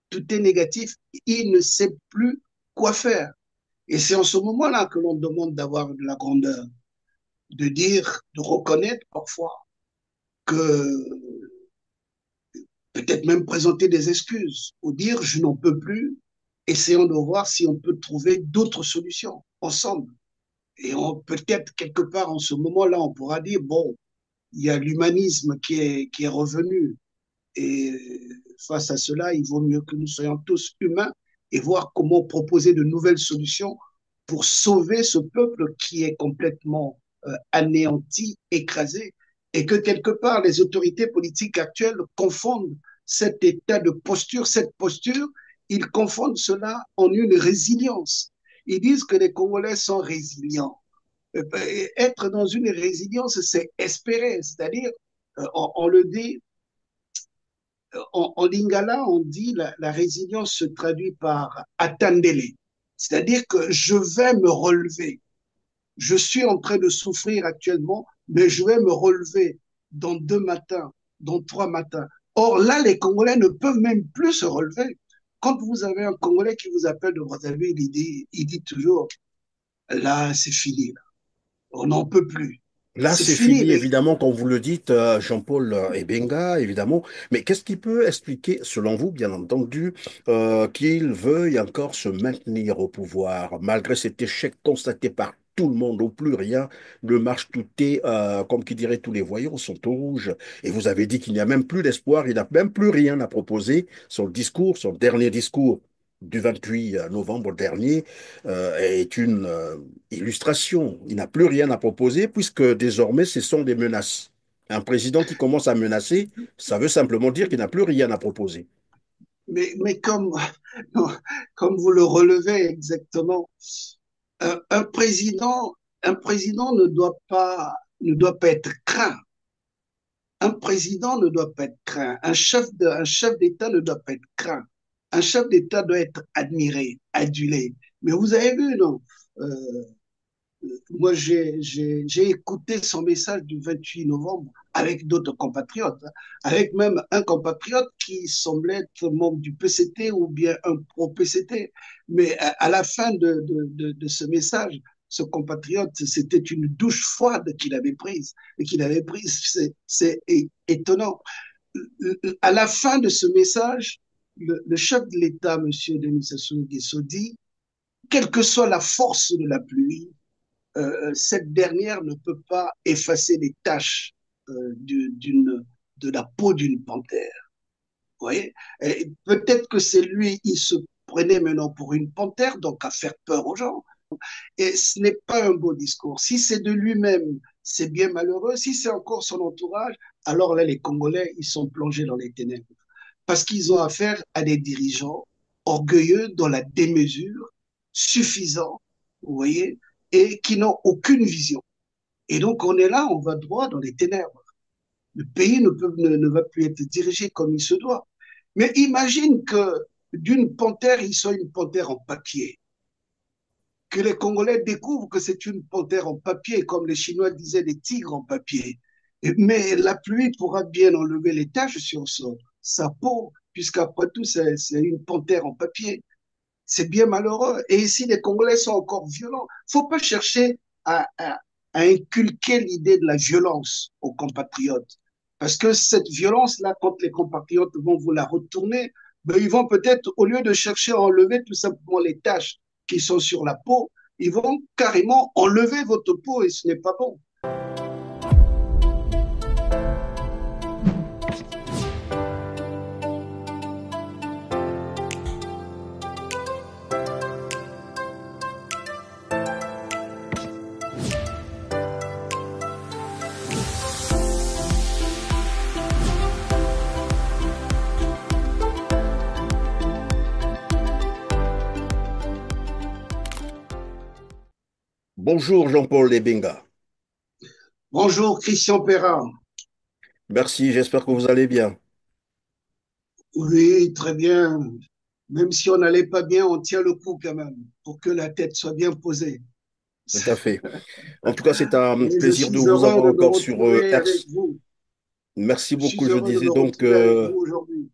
tout est négatif, il ne sait plus quoi faire. Et c'est en ce moment-là que l'on demande d'avoir de la grandeur, de dire, de reconnaître parfois que peut-être même présenter des excuses ou dire je n'en peux plus, essayons de voir si on peut trouver d'autres solutions ensemble. Et peut-être quelque part en ce moment-là, on pourra dire, bon, il y a l'humanisme qui est revenu. Et face à cela, il vaut mieux que nous soyons tous humains et voir comment proposer de nouvelles solutions pour sauver ce peuple qui est complètement anéanti, écrasé, et que quelque part les autorités politiques actuelles confondent cet état de posture, cette posture, ils confondent cela en une résilience. Ils disent que les Congolais sont résilients. Être dans une résilience, c'est espérer, c'est-à-dire, on le dit, en lingala, on dit la résilience se traduit par attendele, c'est-à-dire que je vais me relever. Je suis en train de souffrir actuellement, mais je vais me relever dans 2 matins, dans 3 matins. Or là, les Congolais ne peuvent même plus se relever. Quand vous avez un Congolais qui vous appelle de Brazzaville, il dit toujours, là, c'est fini, là. On n'en peut plus. Là, C'est c'est fini. fini, évidemment, comme vous le dites, Jean-Paul Ebenga, évidemment. Mais qu'est-ce qui peut expliquer, selon vous, bien entendu, qu'il veuille encore se maintenir au pouvoir, malgré cet échec constaté par tout le monde, au plus rien ne marche, tout est, comme qui dirait, tous les voyants sont au rouge. Et vous avez dit qu'il n'y a même plus d'espoir, il n'a même plus rien à proposer. Son discours, son dernier discours du 28 novembre dernier, est une illustration. Il n'a plus rien à proposer puisque désormais, ce sont des menaces. Un président qui commence à menacer, ça veut simplement dire qu'il n'a plus rien à proposer. Mais comme vous le relevez exactement, un président, un président ne doit pas être craint. Un président ne doit pas être craint. Un chef d'État ne doit pas être craint. Un chef d'État doit être admiré, adulé. Mais vous avez vu, non? Euh, Moi, j'ai écouté son message du 28 novembre avec d'autres compatriotes, hein, avec même un compatriote qui semblait être membre du PCT ou bien un pro-PCT. Mais à la fin de ce message, ce compatriote, c'était une douche froide qu'il avait prise. Et qu'il avait prise, c'est étonnant. À la fin de ce message, le chef de l'État, M. Denis Sassou Nguesso, dit, quelle que soit la force de la pluie, cette dernière ne peut pas effacer les taches de la peau d'une panthère. Vous voyez? Peut-être que c'est lui, il se prenait maintenant pour une panthère, donc à faire peur aux gens. Et ce n'est pas un beau discours. Si c'est de lui-même, c'est bien malheureux. Si c'est encore son entourage, alors là, les Congolais, ils sont plongés dans les ténèbres. Parce qu'ils ont affaire à des dirigeants orgueilleux dans la démesure, suffisants, vous voyez, et qui n'ont aucune vision. Et donc, on est là, on va droit dans les ténèbres. Le pays ne va plus être dirigé comme il se doit. Mais imagine que d'une panthère, il soit une panthère en papier. Que les Congolais découvrent que c'est une panthère en papier, comme les Chinois disaient des tigres en papier. Mais la pluie pourra bien enlever les taches sur sa peau, puisqu'après tout, c'est une panthère en papier. C'est bien malheureux. Et ici, les Congolais sont encore violents. Il ne faut pas chercher à inculquer l'idée de la violence aux compatriotes. Parce que cette violence-là, quand les compatriotes vont vous la retourner, ben, ils vont peut-être, au lieu de chercher à enlever tout simplement les taches qui sont sur la peau, ils vont carrément enlever votre peau et ce n'est pas bon. Bonjour Jean-Paul Ebenga. Bonjour, Christian Perrin. Merci, j'espère que vous allez bien. Oui, très bien. Même si on n'allait pas bien, on tient le coup quand même pour que la tête soit bien posée. Tout à fait. En tout cas, c'est un Et je plaisir de suis vous heureux avoir de me encore sur retrouver avec RC. vous. Merci Je beaucoup. suis Je heureux de disais me donc, retrouver avec vous aujourd'hui.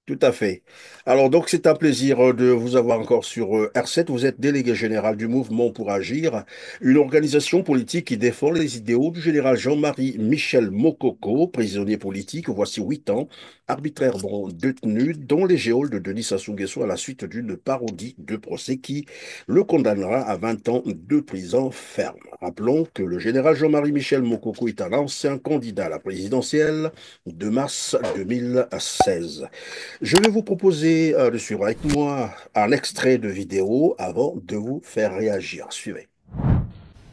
Tout à fait. Alors donc c'est un plaisir de vous avoir encore sur R7. Vous êtes délégué général du Mouvement pour Agir, une organisation politique qui défend les idéaux du général Jean-Marie Michel Mokoko, prisonnier politique, voici 8 ans, arbitrairement détenu dans les geôles de Denis Sassou Nguesso à la suite d'une parodie de procès qui le condamnera à 20 ans de prison ferme. Rappelons que le général Jean-Marie Michel Mokoko est un ancien candidat à la présidentielle de mars 2016. Je vais vous proposer de suivre avec moi un extrait de vidéo avant de vous faire réagir. Suivez.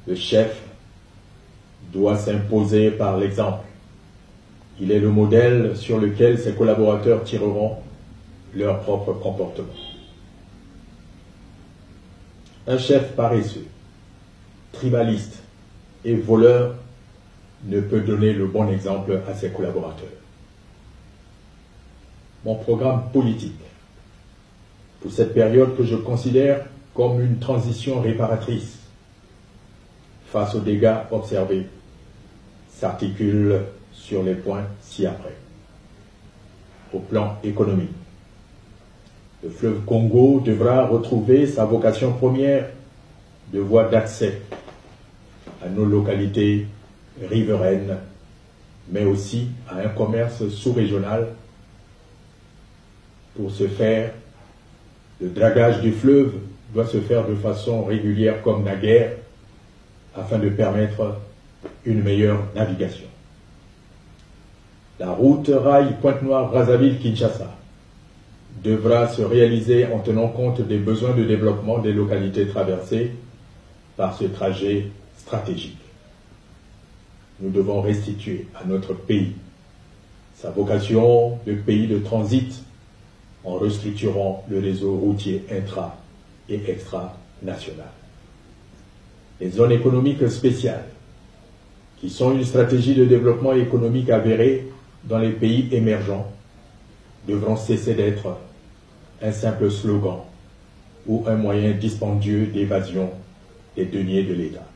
Le chef doit s'imposer par l'exemple. Il est le modèle sur lequel ses collaborateurs tireront leur propre comportement. Un chef paresseux, tribaliste et voleur ne peut donner le bon exemple à ses collaborateurs. Mon programme politique, pour cette période que je considère comme une transition réparatrice face aux dégâts observés, s'articule sur les points ci-après. Au plan économique, le fleuve Congo devra retrouver sa vocation première de voie d'accès à nos localités riveraines, mais aussi à un commerce sous-régional. Pour ce faire, le dragage du fleuve doit se faire de façon régulière comme naguère, afin de permettre une meilleure navigation. La route rail Pointe-Noire-Brazzaville-Kinshasa devra se réaliser en tenant compte des besoins de développement des localités traversées par ce trajet stratégique. Nous devons restituer à notre pays sa vocation de pays de transit en restructurant le réseau routier intra- et extra-national. Les zones économiques spéciales, qui sont une stratégie de développement économique avérée dans les pays émergents, devront cesser d'être un simple slogan ou un moyen dispendieux d'évasion des deniers de l'État.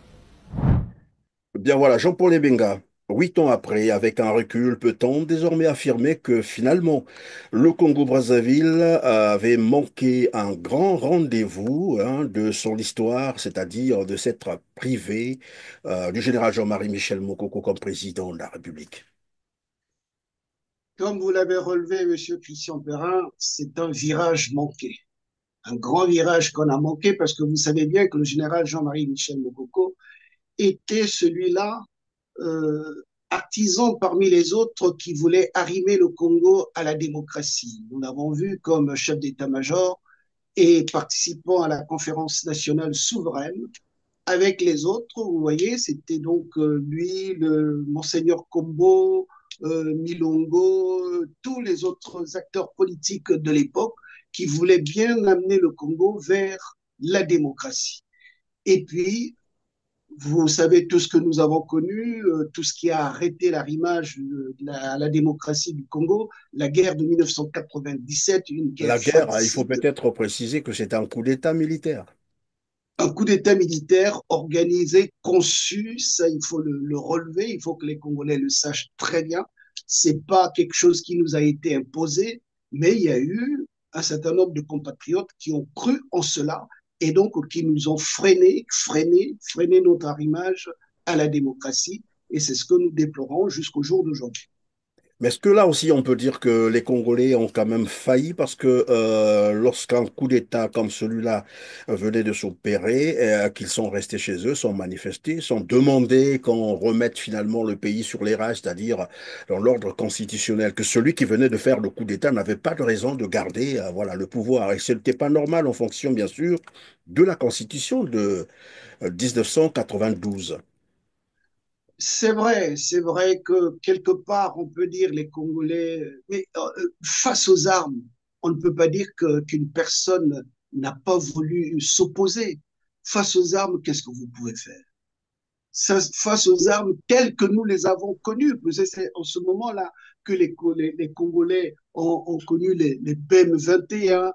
Bien voilà, Jean-Paul Ebenga. 8 ans après, avec un recul, peut-on désormais affirmer que finalement, le Congo-Brazzaville avait manqué un grand rendez-vous de son histoire, c'est-à-dire de s'être privé du général Jean-Marie Michel Mokoko comme président de la République. Comme vous l'avez relevé, Monsieur Christian Perrin, c'est un virage manqué. Un grand virage qu'on a manqué parce que vous savez bien que le général Jean-Marie Michel Mokoko était celui-là, euh, artisan parmi les autres qui voulait arrimer le Congo à la démocratie. Nous l'avons vu comme chef d'état-major et participant à la conférence nationale souveraine avec les autres. Vous voyez, c'était donc lui, le Monseigneur Kombo, Milongo, tous les autres acteurs politiques de l'époque qui voulaient bien amener le Congo vers la démocratie. Et puis, vous savez tout ce que nous avons connu, tout ce qui a arrêté l'arrimage de la démocratie du Congo, la guerre de 1997, une guerre La guerre, il faut fratricide, peut-être préciser que c'est un coup d'État militaire. un coup d'État militaire organisé, conçu, ça il faut le relever, il faut que les Congolais le sachent très bien. C'est pas quelque chose qui nous a été imposé, mais il y a eu un certain nombre de compatriotes qui ont cru en cela et donc qui nous ont freiné notre arrimage à la démocratie. Et c'est ce que nous déplorons jusqu'au jour d'aujourd'hui. Mais est-ce que là aussi on peut dire que les Congolais ont quand même failli parce que lorsqu'un coup d'État comme celui-là venait de s'opérer, qu'ils sont restés chez eux, sont manifestés, sont demandés qu'on remette finalement le pays sur les rails, c'est-à-dire dans l'ordre constitutionnel, que celui qui venait de faire le coup d'État n'avait pas de raison de garder voilà, le pouvoir. Et ce n'était pas normal en fonction, bien sûr, de la Constitution de 1992. C'est vrai que quelque part, on peut dire les Congolais, mais face aux armes, on ne peut pas dire qu'une personne n'a pas voulu s'opposer. Face aux armes, qu'est-ce que vous pouvez faire? Face aux armes telles que nous les avons connues. C'est en ce moment-là que les Congolais ont connu les PM-21,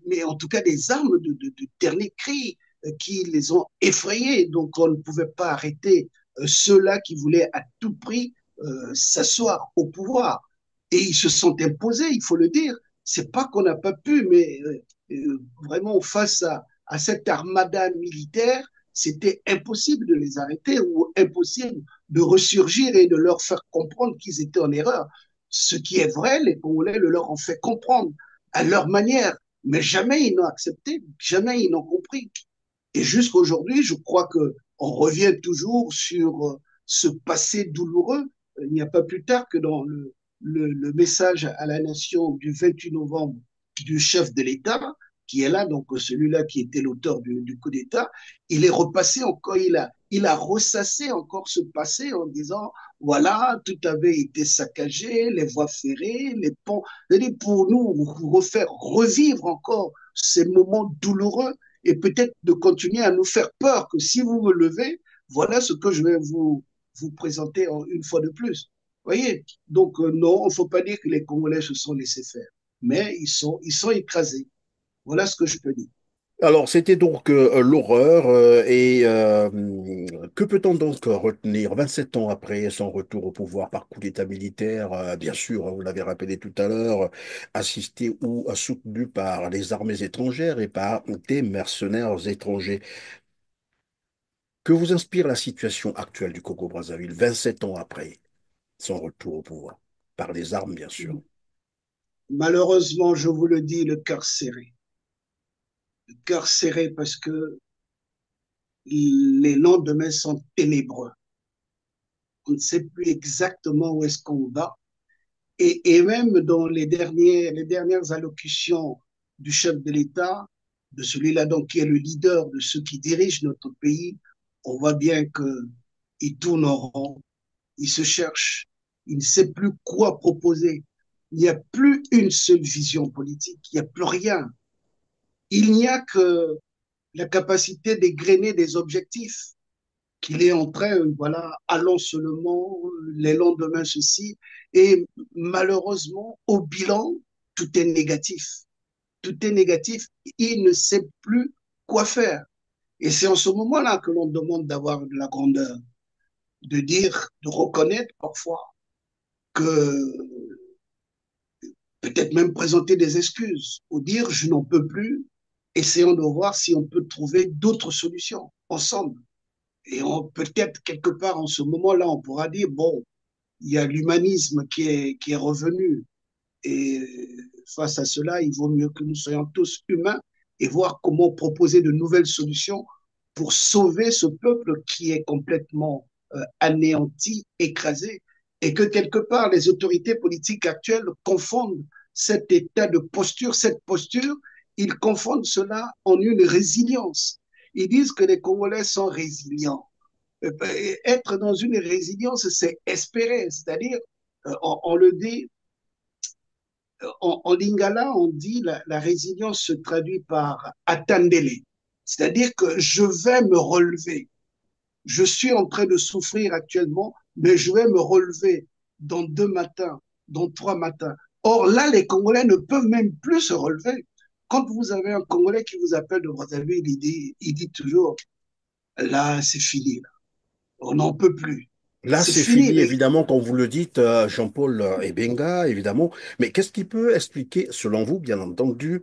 mais en tout cas des armes de dernier cri qui les ont effrayés. Donc on ne pouvait pas arrêter ceux-là qui voulaient à tout prix s'asseoir au pouvoir. et ils se sont imposés, il faut le dire. C'est pas qu'on n'a pas pu, mais vraiment face à cette armada militaire, c'était impossible de les arrêter ou impossible de ressurgir et de leur faire comprendre qu'ils étaient en erreur. Ce qui est vrai, les Congolais le leur ont fait comprendre à leur manière, mais jamais ils n'ont accepté, jamais ils n'ont compris. Et jusqu'à aujourd'hui, je crois que on revient toujours sur ce passé douloureux. Il n'y a pas plus tard que dans le message à la nation du 28 novembre du chef de l'État, qui est là, donc celui-là qui était l'auteur du coup d'État, il est repassé encore, il a ressassé encore ce passé en disant, voilà, tout avait été saccagé, les voies ferrées, les ponts, pour nous refaire revivre encore ces moments douloureux et peut-être de continuer à nous faire peur que si vous me levez, voilà ce que je vais vous présenter une fois de plus. Vous voyez? Donc, non, il ne faut pas dire que les Congolais se sont laissés faire, mais ils sont écrasés. Voilà ce que je peux dire. Alors, c'était donc l'horreur que peut-on donc retenir 27 ans après son retour au pouvoir par coup d'État militaire, bien sûr, hein, vous l'avez rappelé tout à l'heure, assisté ou soutenu par les armées étrangères et par des mercenaires étrangers. Que vous inspire la situation actuelle du Congo-Brazzaville 27 ans après son retour au pouvoir, par les armes, bien sûr? Malheureusement, je vous le dis, le cœur serré. Le cœur serré parce que les lendemains sont ténébreux. On ne sait plus exactement où est-ce qu'on va. Et même dans les dernières allocutions du chef de l'État, de celui-là donc qui est le leader de ceux qui dirigent notre pays, on voit bien qu'il tourne en rond, il se cherche, il ne sait plus quoi proposer. Il n'y a plus une seule vision politique, il n'y a plus rien. Il n'y a que la capacité d'égrener des objectifs qu'il est en train, voilà, allons seulement, les lendemains ceci, et malheureusement, au bilan, tout est négatif. Tout est négatif, il ne sait plus quoi faire. Et c'est en ce moment-là que l'on demande d'avoir de la grandeur, de dire, de reconnaître parfois que peut-être même présenter des excuses ou dire je n'en peux plus, essayons de voir si on peut trouver d'autres solutions ensemble. Et peut-être quelque part en ce moment-là, on pourra dire, bon, il y a l'humanisme qui est revenu. Et face à cela, il vaut mieux que nous soyons tous humains et voir comment proposer de nouvelles solutions pour sauver ce peuple qui est complètement anéanti, écrasé, et que quelque part les autorités politiques actuelles confondent cet état de posture, cette posture, ils confondent cela en une résilience. Ils disent que les Congolais sont résilients. Être dans une résilience, c'est espérer, c'est-à-dire, on le dit, en lingala, on dit la résilience se traduit par attendele, c'est-à-dire que je vais me relever. Je suis en train de souffrir actuellement, mais je vais me relever dans 2 matins, dans 3 matins. Or là, les Congolais ne peuvent même plus se relever. Quand vous avez un Congolais qui vous appelle de Brazzaville, il dit toujours, là, c'est fini, là. On n'en peut plus. Là, C'est c'est fini. fini, évidemment, comme vous le dites, Jean-Paul Ebenga, évidemment. Mais qu'est-ce qui peut expliquer, selon vous, bien entendu,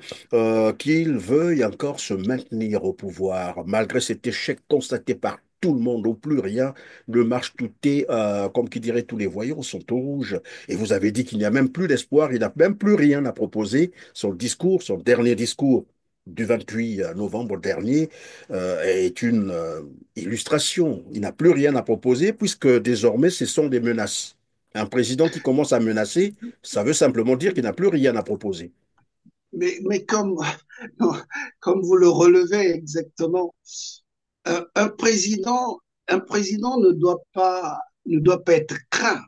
qu'il veuille encore se maintenir au pouvoir, malgré cet échec constaté par tout le monde, où plus rien ne marche, tout est, comme qui dirait, tous les voyants sont au rouge. Et vous avez dit qu'il n'y a même plus d'espoir, il n'a même plus rien à proposer. Son discours, son dernier discours du 28 novembre dernier, est une illustration. Il n'a plus rien à proposer puisque désormais, ce sont des menaces. Un président qui commence à menacer, ça veut simplement dire qu'il n'a plus rien à proposer. Mais comme vous le relevez exactement, un président, un président ne doit pas être craint.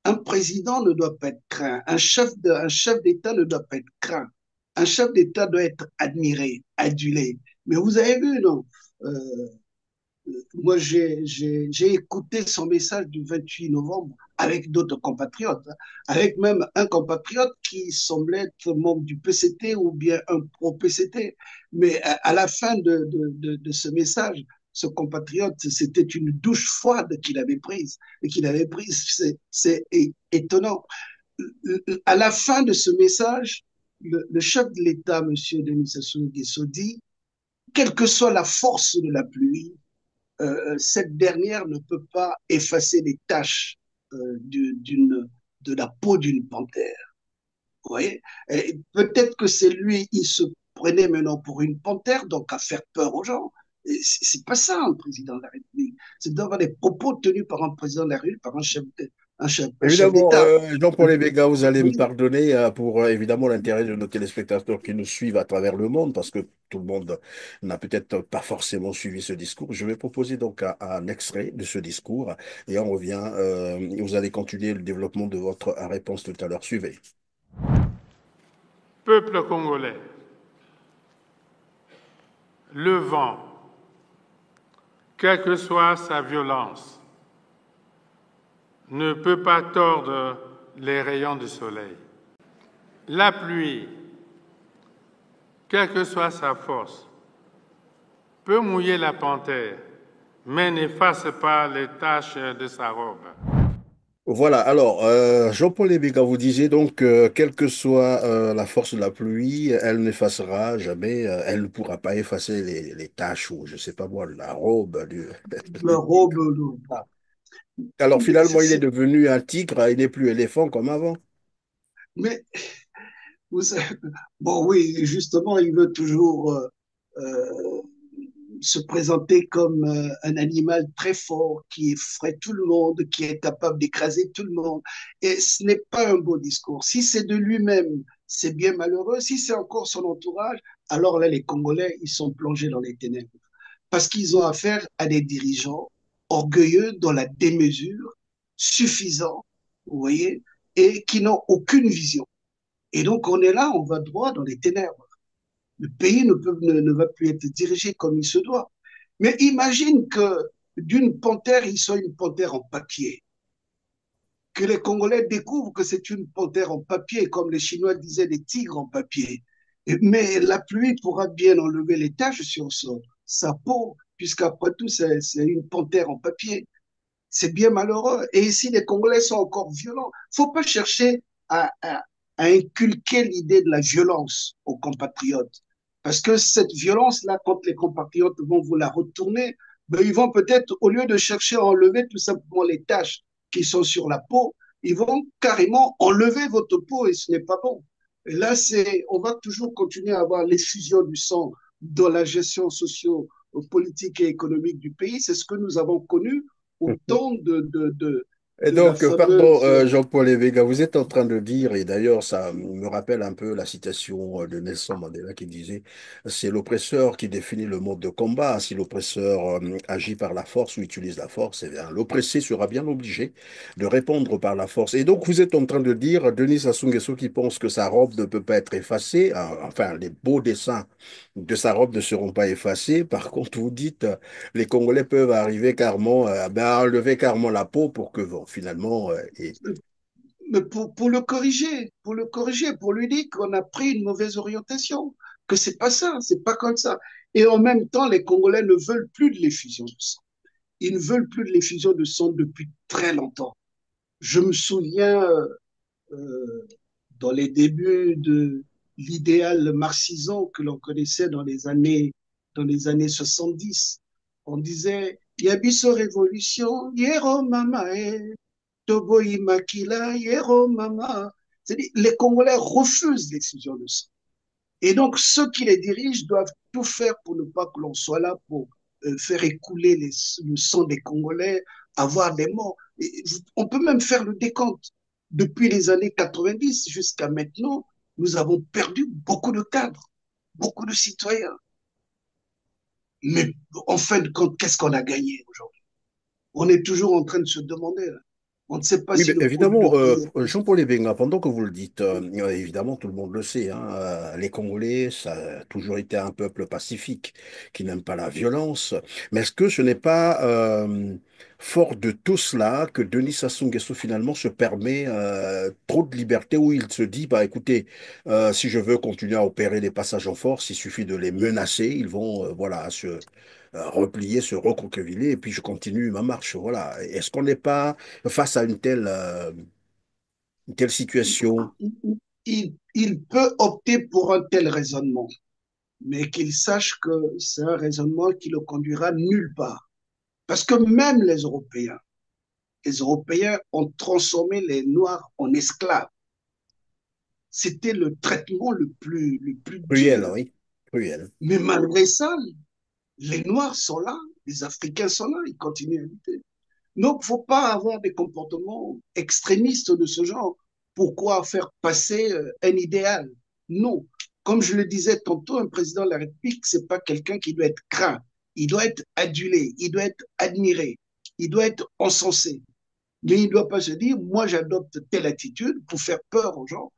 Un président ne doit pas être craint. Un chef d'État ne doit pas être craint. Un chef d'État doit être admiré, adulé. Mais vous avez vu, non? Euh, Moi, j'ai écouté son message du 28 novembre avec d'autres compatriotes, hein, avec même un compatriote qui semblait être membre du PCT ou bien un pro-PCT. Mais à la fin de ce message, ce compatriote, c'était une douche froide qu'il avait prise. Et qu'il avait prise, c'est étonnant. À la fin de ce message, le chef de l'État, M. Denis Sassou Nguesso, dit, quelle que soit la force de la pluie, cette dernière ne peut pas effacer les taches de la peau d'une panthère. Vous voyez? Peut-être que c'est lui, il se prenait maintenant pour une panthère, donc à faire peur aux gens. C'est pas ça, un président de la République. C'est d'avoir des propos tenus par un président de la République, par un chef Évidemment, d'État. Jean-Paul Ebega, vous allez me Oui, pardonner pour évidemment l'intérêt de nos téléspectateurs qui nous suivent à travers le monde, parce que tout le monde n'a peut-être pas forcément suivi ce discours. Je vais proposer donc un extrait de ce discours et on revient. Vous allez continuer le développement de votre réponse tout à l'heure. Suivez. Peuple congolais, le vent, quelle que soit sa violence, ne peut pas tordre les rayons du soleil. La pluie, quelle que soit sa force, peut mouiller la panthère, mais n'efface pas les taches de sa robe. Voilà, alors Jean-Paul Ebega, vous disiez donc quelle que soit la force de la pluie, elle n'effacera jamais, elle ne pourra pas effacer les taches ou je sais pas moi, la robe du. la robe, Alors finalement, il est c'est- devenu un tigre, il n'est plus éléphant comme avant. mais vous savez, bon, oui, justement, il veut toujours euh, se présenter comme un animal très fort qui effraie tout le monde, qui est capable d'écraser tout le monde. Et ce n'est pas un beau discours. Si c'est de lui-même, c'est bien malheureux. Si c'est encore son entourage, alors là, les Congolais, ils sont plongés dans les ténèbres. Parce qu'ils ont affaire à des dirigeants orgueilleux dans la démesure, suffisants, vous voyez, et qui n'ont aucune vision. Et donc, on est là, on va droit dans les ténèbres. Le pays ne va plus être dirigé comme il se doit. Mais imagine que d'une panthère, il soit une panthère en papier. Que les Congolais découvrent que c'est une panthère en papier, comme les Chinois disaient des tigres en papier. Mais la pluie pourra bien enlever les taches sur sa peau, puisqu'après tout, c'est une panthère en papier. C'est bien malheureux. Et ici, les Congolais sont encore violents. Il ne faut pas chercher à inculquer l'idée de la violence aux compatriotes. Parce que cette violence-là, quand les compatriotes vont vous la retourner, ben, ils vont peut-être, au lieu de chercher à enlever tout simplement les taches qui sont sur la peau, ils vont carrément enlever votre peau et ce n'est pas bon. Et là, on va toujours continuer à avoir l'effusion du sang dans la gestion socio-politique et économique du pays. C'est ce que nous avons connu au temps Et de la donc, pardon, fameuse. Jean-Paul Evega, vous êtes en train de dire, et d'ailleurs, ça me rappelle un peu la citation de Nelson Mandela qui disait, c'est l'oppresseur qui définit le mode de combat. Si l'oppresseur agit par la force ou utilise la force, eh bien, l'oppressé sera bien obligé de répondre par la force. Et donc, vous êtes en train de dire, Denis Sassou Nguesso qui pense que sa robe ne peut pas être effacée, enfin, les beaux dessins de sa robe ne seront pas effacés. Par contre, vous dites, les Congolais peuvent arriver carrément, ben, à enlever carrément la peau pour que, bon, finalement, Mais pour le corriger, pour lui dire qu'on a pris une mauvaise orientation, que c'est pas ça, c'est pas comme ça. Et en même temps, les Congolais ne veulent plus de l'effusion de sang. Ils ne veulent plus de l'effusion de sang depuis très longtemps. Je me souviens, euh, dans les débuts de l'idéal marxisant que l'on connaissait dans les années 70. On disait, Yabiso révolution, Yero mama, Tobo Imakila, Yero mama. C'est-à-dire, les Congolais refusent l'exclusion de sang. Et donc, ceux qui les dirigent doivent tout faire pour ne pas que l'on soit là pour faire écouler le sang des Congolais, avoir des morts. Et on peut même faire le décompte. Depuis les années 90 jusqu'à maintenant, nous avons perdu beaucoup de cadres, beaucoup de citoyens. Mais en fin de compte, qu'est-ce qu'on a gagné aujourd'hui? On est toujours en train de se demander. Là. On ne sait pas oui, si mais le produit de évidemment, pays est plus. Jean-Paul Ebenga, pendant que vous le dites, évidemment, tout le monde le sait, hein, les Congolais, ça a toujours été un peuple pacifique qui n'aime pas la violence. Mais est-ce que ce n'est pas fort de tout cela que Denis Sassou Nguesso finalement se permet trop de liberté où il se dit, bah écoutez, si je veux continuer à opérer les passages en force, il suffit de les menacer, ils vont voilà se replier, se recroqueviller, et puis je continue ma marche. Voilà. Est-ce qu'on n'est pas face à une telle Quelle situation? Il peut opter pour un tel raisonnement, mais qu'il sache que c'est un raisonnement qui le conduira nulle part. Parce que même les Européens ont transformé les Noirs en esclaves. C'était le traitement le plus Cruel, dur. oui. Cruel. Mais malgré ça, les Noirs sont là, les Africains sont là, ils continuent à lutter. Donc, il ne faut pas avoir des comportements extrémistes de ce genre. Pourquoi faire passer un idéal? Non. Comme je le disais tantôt, un président de la République, ce n'est pas quelqu'un qui doit être craint. Il doit être adulé, il doit être admiré, il doit être encensé. Mais il ne doit pas se dire, moi j'adopte telle attitude pour faire peur aux gens,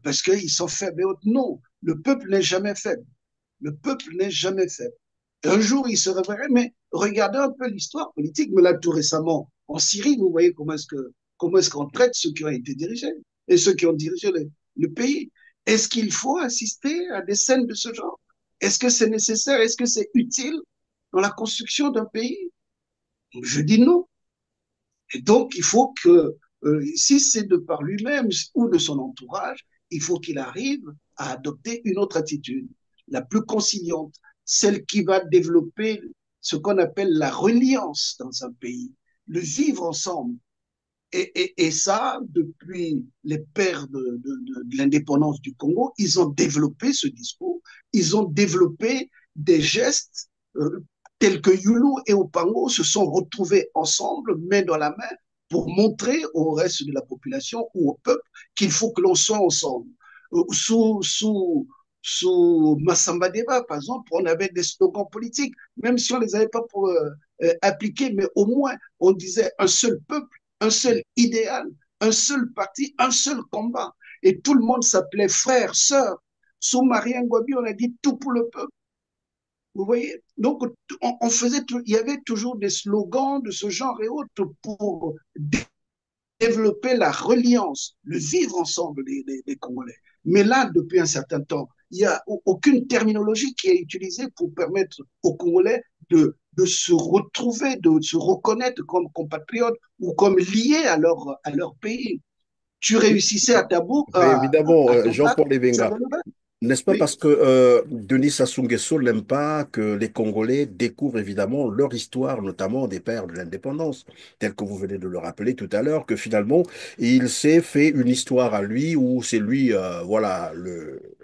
parce qu'ils sont faibles et autres. Non, le peuple n'est jamais faible. Le peuple n'est jamais faible. Un jour, il se réveillerait, mais regardez un peu l'histoire politique, mais là, tout récemment, en Syrie, vous voyez comment est-ce qu'on traite ceux qui ont été dirigés et ceux qui ont dirigé le pays. Est-ce qu'il faut assister à des scènes de ce genre? Est-ce que c'est nécessaire? Est-ce que c'est utile dans la construction d'un pays? Je dis non. Et donc, il faut que, si c'est de par lui-même ou de son entourage, il faut qu'il arrive à adopter une autre attitude, la plus conciliante, celle qui va développer ce qu'on appelle la reliance dans un pays, le vivre ensemble. Et ça, depuis les pères de l'indépendance du Congo, ils ont développé ce discours, ils ont développé des gestes tels que Yulu et Opango se sont retrouvés ensemble, main dans la main, pour montrer au reste de la population ou au peuple qu'il faut que l'on soit ensemble. Sous Massamba Deba, par exemple, on avait des slogans politiques, même si on ne les avait pas pour, appliqués, mais au moins on disait un seul peuple, un seul idéal, un seul parti, un seul combat. Et tout le monde s'appelait frère, sœur. Sous Marie Ngouabi, on a dit tout pour le peuple. Vous voyez? Donc, il y avait toujours des slogans de ce genre et autres pour développer la reliance, le vivre ensemble des Congolais. Mais là, depuis un certain temps, il n'y a aucune terminologie qui est utilisée pour permettre aux Congolais de se retrouver, de se reconnaître comme compatriotes ou comme liés à leur pays. Tu réussissais Évidemment, à ton bac, Jean-Paul ça Ebenga. va le bac. N'est-ce pas Oui, parce que Denis Sassou Nguesso n'aime pas que les Congolais découvrent évidemment leur histoire, notamment des pères de l'indépendance, tel que vous venez de le rappeler tout à l'heure, que finalement il s'est fait une histoire à lui où c'est lui, voilà,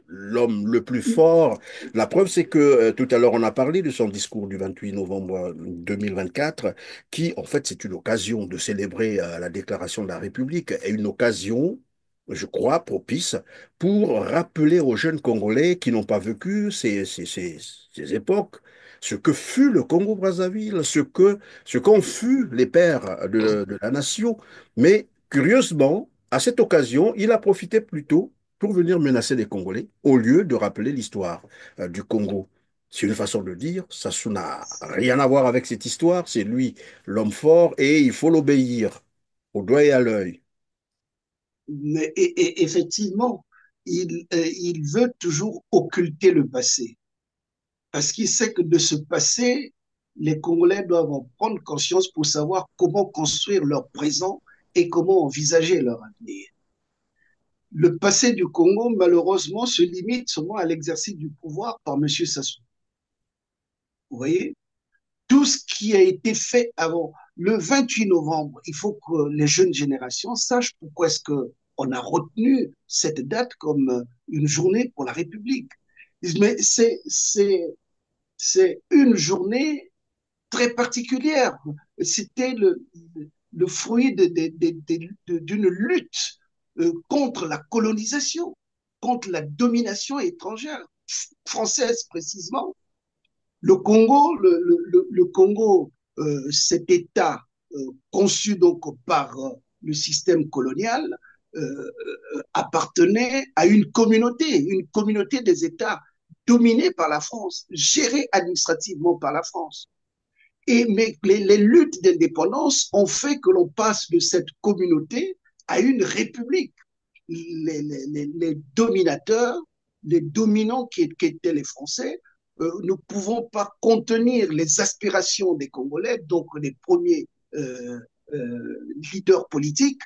l'homme le plus fort. La preuve, c'est que tout à l'heure on a parlé de son discours du 28 novembre 2024, qui en fait c'est une occasion de célébrer la déclaration de la République et une occasion, je crois, propice pour rappeler aux jeunes Congolais qui n'ont pas vécu ces époques, ce que fut le Congo-Brazzaville, ce qu'ont fut les pères de la nation. Mais curieusement, à cette occasion, il a profité plutôt pour venir menacer les Congolais au lieu de rappeler l'histoire du Congo. C'est une façon de dire, ça n'a rien à voir avec cette histoire, c'est lui l'homme fort et il faut l'obéir au doigt et à l'œil. mais effectivement, il veut toujours occulter le passé. Parce qu'il sait que de ce passé, les Congolais doivent en prendre conscience pour savoir comment construire leur présent et comment envisager leur avenir. Le passé du Congo, malheureusement, se limite seulement à l'exercice du pouvoir par M. Sassou. Vous voyez? Tout ce qui a été fait avant le 28 novembre, il faut que les jeunes générations sachent pourquoi est-ce qu'on a retenu cette date comme une journée pour la République. Mais c'est une journée très particulière. C'était le fruit d'une lutte contre la colonisation, contre la domination étrangère, française précisément. Le Congo, le Congo, cet État conçu donc par le système colonial, appartenait à une communauté des États dominée par la France, gérée administrativement par la France. Mais les luttes d'indépendance ont fait que l'on passe de cette communauté à une république. Les dominateurs, les dominants qui étaient les Français, ne pouvant pas contenir les aspirations des Congolais, donc les premiers leaders politiques,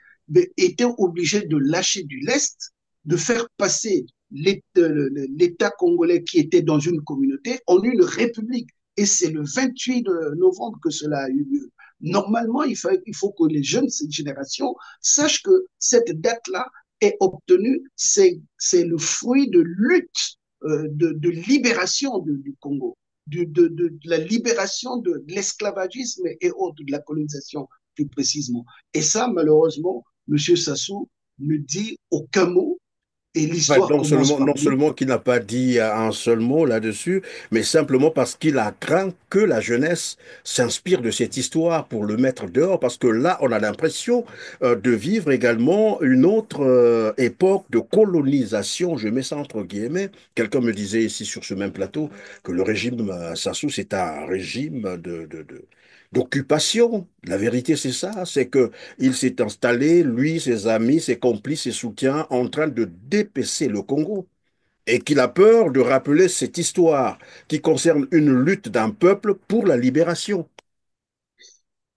était obligé de lâcher du lest, de faire passer l'État congolais qui était dans une communauté en une république. Et c'est le 28 novembre que cela a eu lieu. Normalement, il faut que les jeunes, cette génération, sachent que cette date-là est obtenue, c'est le fruit de lutte, de libération du Congo, de la libération de l'esclavagisme et autres, de la colonisation plus précisément. Et ça, malheureusement, M. Sassou ne dit aucun mot et Ouais, l'histoire commence par non lui. seulement qu'il n'a pas dit un seul mot là-dessus, mais simplement parce qu'il a craint que la jeunesse s'inspire de cette histoire pour le mettre dehors, parce que là, on a l'impression de vivre également une autre époque de colonisation, je mets ça entre guillemets. Quelqu'un me disait ici sur ce même plateau que le régime Sassou, c'est un régime d'occupation. La vérité, c'est ça, c'est que il s'est installé, lui, ses amis, ses complices, ses soutiens, en train de dépecer le Congo. Et qu'il a peur de rappeler cette histoire qui concerne une lutte d'un peuple pour la libération.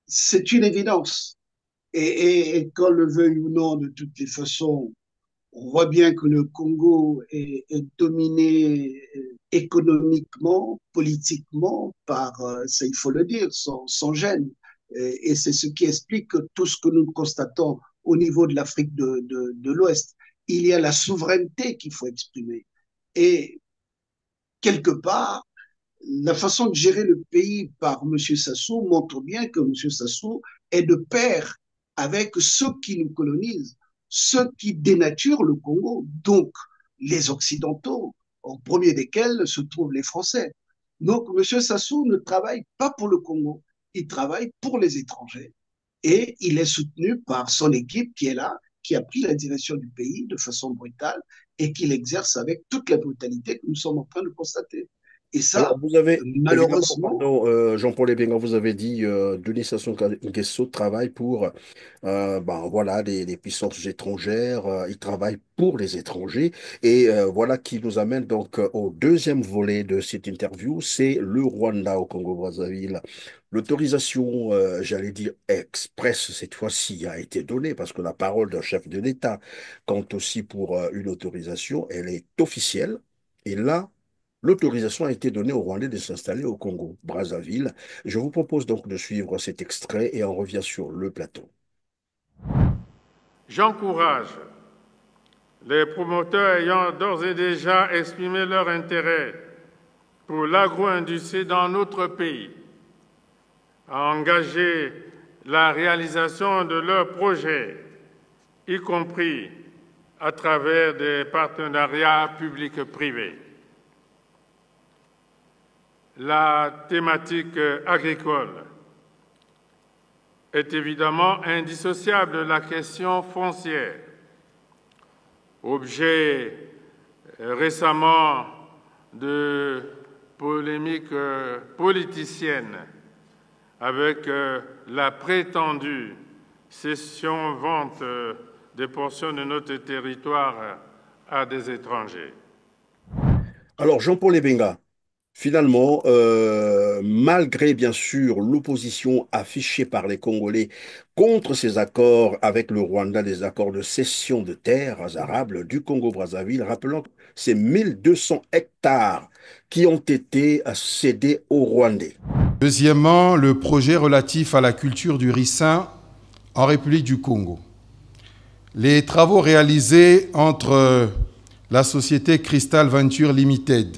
C'est une évidence. Et qu'on le veuille ou non, de toutes les façons, on voit bien que le Congo est dominé économiquement, politiquement, par, ça il faut le dire, son gêne. Et c'est ce qui explique tout ce que nous constatons au niveau de l'Afrique de l'Ouest. Il y a la souveraineté qu'il faut exprimer. Et quelque part, la façon de gérer le pays par M. Sassou montre bien que M. Sassou est de pair avec ceux qui nous colonisent, ceux qui dénaturent le Congo, donc les Occidentaux, au premier desquels se trouvent les Français. Donc M. Sassou ne travaille pas pour le Congo, il travaille pour les étrangers. Et il est soutenu par son équipe qui est là, qui a pris la direction du pays de façon brutale et qui l'exerce avec toute la brutalité que nous sommes en train de constater. Et Alors, ça, vous avez, évidemment, malheureusement, pardon, Jean-Paul Ebenga, vous avez dit Denis Sassou Nguesso travaille pour ben, voilà, les puissances étrangères, il travaille pour les étrangers. Et voilà qui nous amène donc au deuxième volet de cette interview, c'est le Rwanda au Congo-Brazzaville. L'autorisation, j'allais dire express, cette fois-ci, a été donnée parce que la parole d'un chef de l'État compte aussi pour une autorisation, elle est officielle. Et là, l'autorisation a été donnée aux Rwandais de s'installer au Congo, Brazzaville. Je vous propose donc de suivre cet extrait et on revient sur le plateau. J'encourage les promoteurs ayant d'ores et déjà exprimé leur intérêt pour l'agro-industrie dans notre pays à engager la réalisation de leurs projets, y compris à travers des partenariats publics-privés. La thématique agricole est évidemment indissociable de la question foncière, objet récemment de polémiques politiciennes avec la prétendue cession-vente des portions de notre territoire à des étrangers. Alors, Jean-Paul Ebenga, finalement, malgré bien sûr l'opposition affichée par les Congolais contre ces accords avec le Rwanda, des accords de cession de terres arables du Congo-Brazzaville, rappelons que c'est 1200 hectares qui ont été cédés aux Rwandais. Deuxièmement, le projet relatif à la culture du ricin en République du Congo. Les travaux réalisés entre la société Crystal Venture Limited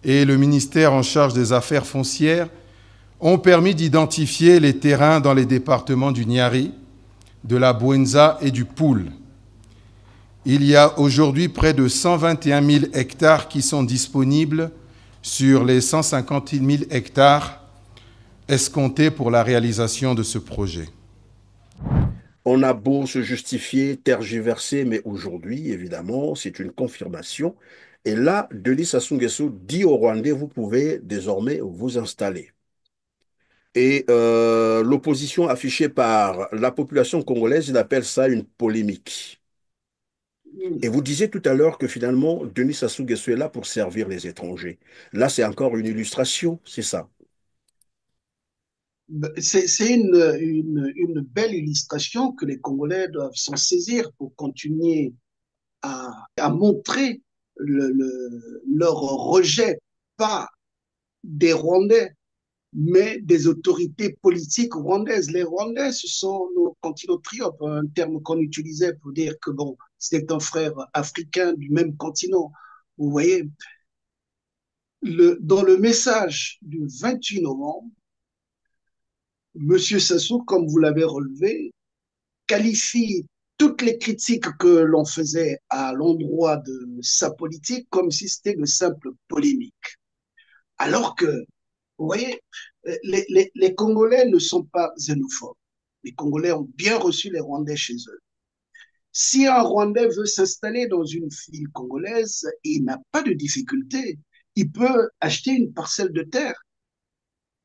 et le ministère en charge des affaires foncières ont permis d'identifier les terrains dans les départements du Niari, de la Bouenza et du Poul. Il y a aujourd'hui près de 121 000 hectares qui sont disponibles sur les 150 000 hectares escomptés pour la réalisation de ce projet. On a beau se justifier, tergiverser, mais aujourd'hui, évidemment, c'est une confirmation. Et là, Denis Sassou Nguesso dit aux Rwandais, vous pouvez désormais vous installer. Et l'opposition affichée par la population congolaise, il appelle ça une polémique. Et vous disiez tout à l'heure que finalement, Denis Sassou Nguesso est là pour servir les étrangers. Là, c'est encore une illustration, c'est ça. C'est une belle illustration que les Congolais doivent s'en saisir pour continuer à montrer leur rejet, pas des Rwandais, mais des autorités politiques rwandaises. Les Rwandais, ce sont nos continotriotes, un terme qu'on utilisait pour dire que bon, c'est un frère africain du même continent. Vous voyez, dans le message du 28 novembre, M. Sassou, comme vous l'avez relevé, qualifie toutes les critiques que l'on faisait à l'endroit de sa politique comme si c'était de simples polémiques. Alors que, vous voyez, les Congolais ne sont pas xénophobes. Les Congolais ont bien reçu les Rwandais chez eux. Si un Rwandais veut s'installer dans une ville congolaise, il n'a pas de difficulté. Il peut acheter une parcelle de terre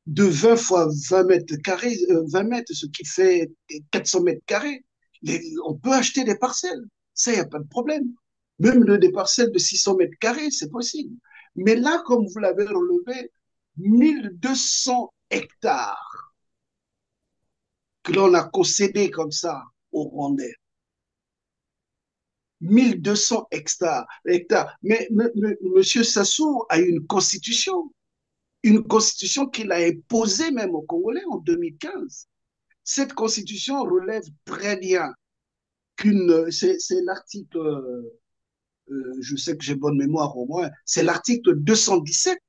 de 20 fois 20 mètres carrés, 20 mètres, ce qui fait 400 mètres carrés. On peut acheter des parcelles. Ça, il n'y a pas de problème. Même des parcelles de 600 mètres carrés, c'est possible. Mais là, comme vous l'avez relevé, 1200 hectares que l'on a concédés comme ça aux Rwandais. 1200 hectares. Mais M. Sassou a une constitution qu'il a imposée même aux Congolais en 2015. Cette constitution relève très bien c'est l'article, je sais que j'ai bonne mémoire au moins, c'est l'article 217.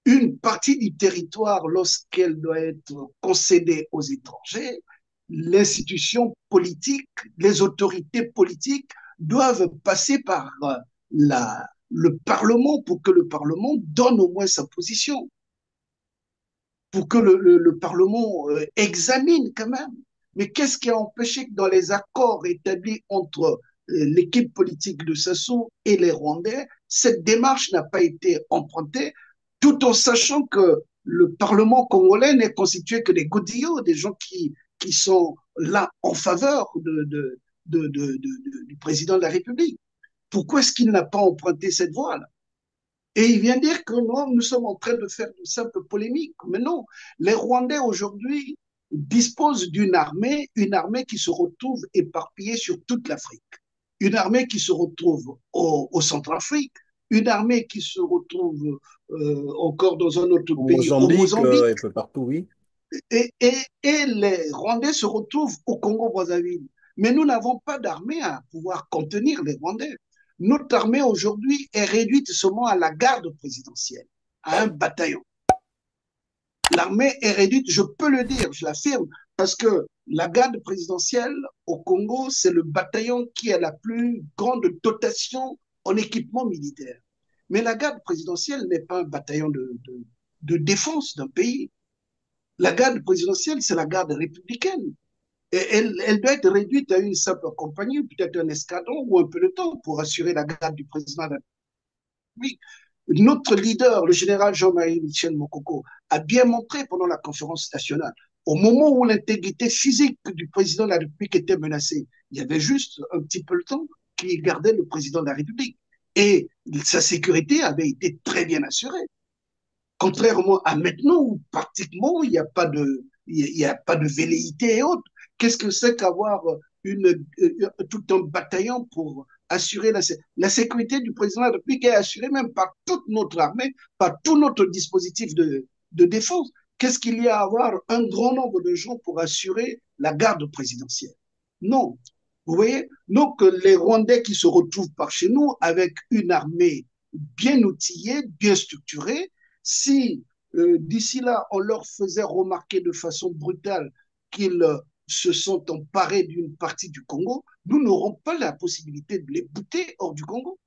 Une partie du territoire, lorsqu'elle doit être concédée aux étrangers, l'institution politique, les autorités politiques doivent passer par le Parlement pour que le Parlement donne au moins sa position, pour que le Parlement examine quand même. Mais qu'est-ce qui a empêché que dans les accords établis entre l'équipe politique de Sassou et les Rwandais, cette démarche n'a pas été empruntée, tout en sachant que le Parlement congolais n'est constitué que des godillots, des gens qui sont là en faveur du président de la République. Pourquoi est-ce qu'il n'a pas emprunté cette voie-là? Et il vient dire que non, nous sommes en train de faire une simple polémique. Mais non, les Rwandais aujourd'hui disposent une armée qui se retrouve éparpillée sur toute l'Afrique, une armée qui se retrouve au Centrafrique, une armée qui se retrouve encore dans un autre Au pays, au Mozambique, Mozambique, un peu partout, oui. et les Rwandais se retrouvent au Congo-Brazzaville. Mais nous n'avons pas d'armée à pouvoir contenir les Rwandais. Notre armée aujourd'hui est réduite seulement à la garde présidentielle, à un bataillon. L'armée est réduite, je peux le dire, je l'affirme, parce que la garde présidentielle au Congo, c'est le bataillon qui a la plus grande dotation en équipement militaire. Mais la garde présidentielle n'est pas un bataillon de défense d'un pays. La garde présidentielle, c'est la garde républicaine. Et elle doit être réduite à une simple compagnie, peut-être un escadron ou un peloton pour assurer la garde du président de la République. Notre leader, le général Jean-Marie Michel Mokoko, a bien montré pendant la conférence nationale, au moment où l'intégrité physique du président de la République était menacée, il y avait juste un petit peloton qui gardait le président de la République. Et sa sécurité avait été très bien assurée. Contrairement à maintenant où pratiquement il y a pas de velléité et autres. Qu'est-ce que c'est qu'avoir tout un bataillon pour assurer la sécurité du président de la République est assurée même par toute notre armée, par tout notre dispositif de défense. Qu'est-ce qu'il y a à avoir un grand nombre de gens pour assurer la garde présidentielle? Non. Vous voyez? Donc, les Rwandais qui se retrouvent par chez nous avec une armée bien outillée, bien structurée, si d'ici là, on leur faisait remarquer de façon brutale qu'ils se sont emparés d'une partie du Congo, nous n'aurons pas la possibilité de les bouter hors du Congo.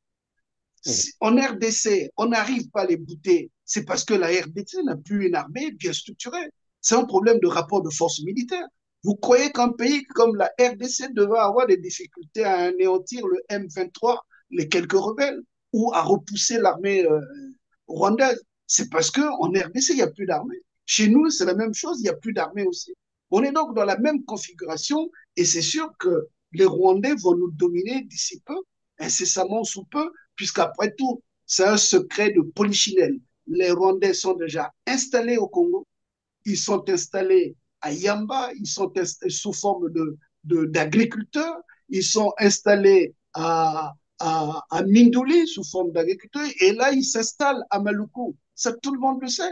Si en RDC, on n'arrive pas à les bouter, c'est parce que la RDC n'a plus une armée bien structurée. C'est un problème de rapport de force militaire. Vous croyez qu'un pays comme la RDC devait avoir des difficultés à anéantir le M23, les quelques rebelles, ou à repousser l'armée rwandaise? C'est parce qu'en RDC, il n'y a plus d'armée. Chez nous, c'est la même chose, il n'y a plus d'armée aussi. On est donc dans la même configuration et c'est sûr que les Rwandais vont nous dominer d'ici peu, incessamment sous peu, puisqu'après tout, c'est un secret de polichinelle. Les Rwandais sont déjà installés au Congo. ils sont installés à Yamba, ils sont sous forme d'agriculteurs, ils sont installés à Mindouli sous forme d'agriculteurs, et là, ils s'installent à Maluku. Ça, tout le monde le sait.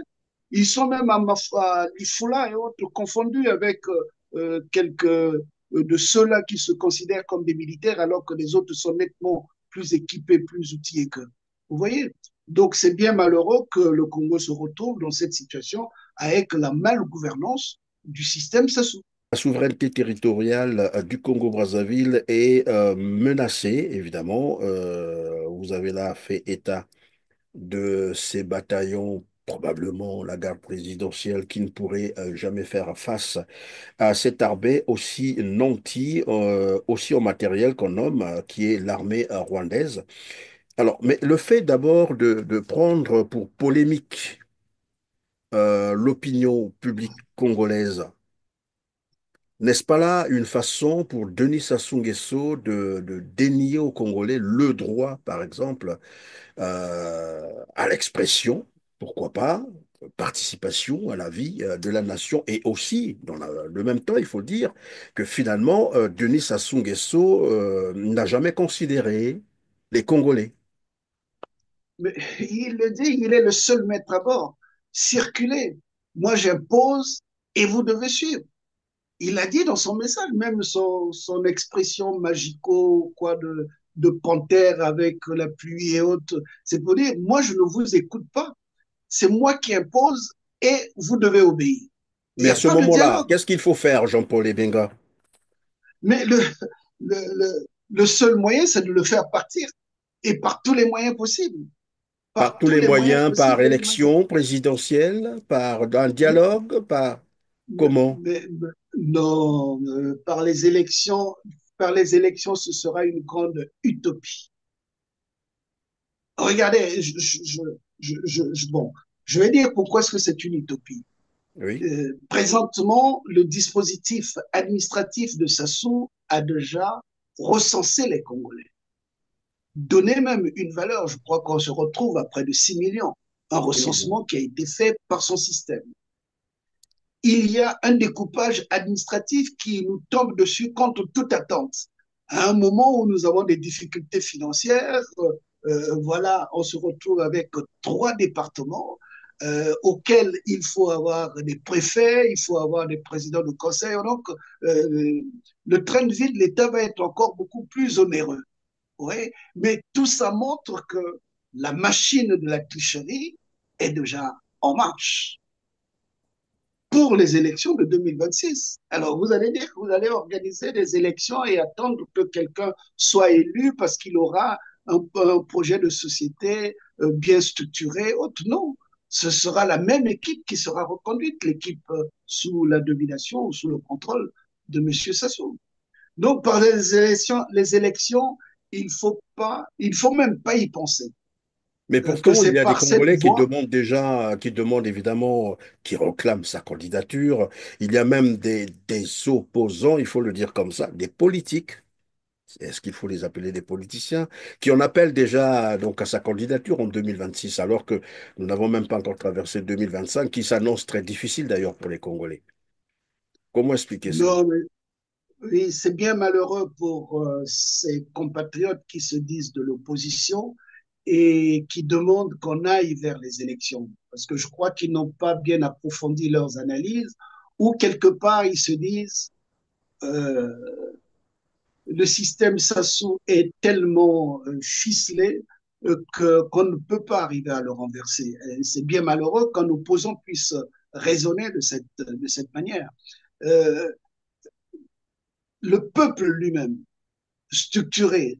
Ils sont même à Lifula et autres confondus avec quelques de ceux-là qui se considèrent comme des militaires alors que les autres sont nettement plus équipés, plus outillés qu'eux. Vous voyez? Donc c'est bien malheureux que le Congo se retrouve dans cette situation avec la malgouvernance du système Sassou. La souveraineté territoriale du Congo-Brazzaville est menacée, évidemment. Vous avez là fait état de ces bataillons, probablement la garde présidentielle, qui ne pourrait jamais faire face à cette armée aussi nantie, aussi en matériel qu'on nomme, qui est l'armée rwandaise. Alors, mais le fait d'abord de prendre pour polémique l'opinion publique congolaise, n'est-ce pas là une façon pour Denis Sassou Nguesso de dénier aux Congolais le droit, par exemple, à l'expression, pourquoi pas, participation à la vie de la nation et aussi, dans le même temps, il faut dire que finalement, Denis Sassou Nguesso n'a jamais considéré les Congolais. Mais il le dit, il est le seul maître à bord. Circulez. Moi, j'impose et vous devez suivre. Il a dit dans son message, même son expression magico, quoi, de panthère avec la pluie et autres, c'est pour dire, moi, je ne vous écoute pas. C'est moi qui impose et vous devez obéir. Il Mais n'y à a ce pas de moment-là, dialogue. qu'est-ce qu'il faut faire, Jean-Paul Ebenga? Mais le seul moyen, c'est de le faire partir. Et par tous les moyens possibles. Par Par tous tous les les moyens moyens, par possibles et imaginables. élection présidentielle, par un dialogue, par comment? Non, par les élections, ce sera une grande utopie. Regardez, bon, je vais dire pourquoi est-ce que c'est une utopie. Oui. Présentement, le dispositif administratif de Sassou a déjà recensé les Congolais, donné même une valeur. Je crois qu'on se retrouve à près de 6 millions, un 6 millions. recensement qui a été fait par son système. Il y a un découpage administratif qui nous tombe dessus contre toute attente. À un moment où nous avons des difficultés financières, voilà, on se retrouve avec 3 départements auxquels il faut avoir des préfets, il faut avoir des présidents de conseil. Donc, le train de vie de l'État va être encore beaucoup plus onéreux. Oui, mais tout ça montre que la machine de la tricherie est déjà en marche pour les élections de 2026. Alors, vous allez dire que vous allez organiser des élections et attendre que quelqu'un soit élu parce qu'il aura un projet de société bien structuré. Autre, non. Ce sera la même équipe qui sera reconduite, l'équipe sous la domination ou sous le contrôle de M. Sassou. Donc, par les élections, il faut même pas y penser. Mais Que pourtant, il c'est y a des par cette Congolais qui voie. demandent déjà, qui demandent évidemment, qui réclament sa candidature. Il y a même des opposants, il faut le dire comme ça, des politiques. Est-ce qu'il faut les appeler des politiciens qui en appellent déjà donc à sa candidature en 2026, alors que nous n'avons même pas encore traversé 2025, qui s'annonce très difficile d'ailleurs pour les Congolais. Comment expliquer cela? Non, mais oui, c'est bien malheureux pour ces compatriotes qui se disent de l'opposition et qui demandent qu'on aille vers les élections. Parce que je crois qu'ils n'ont pas bien approfondi leurs analyses ou quelque part ils se disent euh, le système Sassou est tellement ficelé qu'on ne peut pas arriver à le renverser. C'est bien malheureux qu'un opposant puisse raisonner de cette manière. Euh, le peuple lui-même, structuré,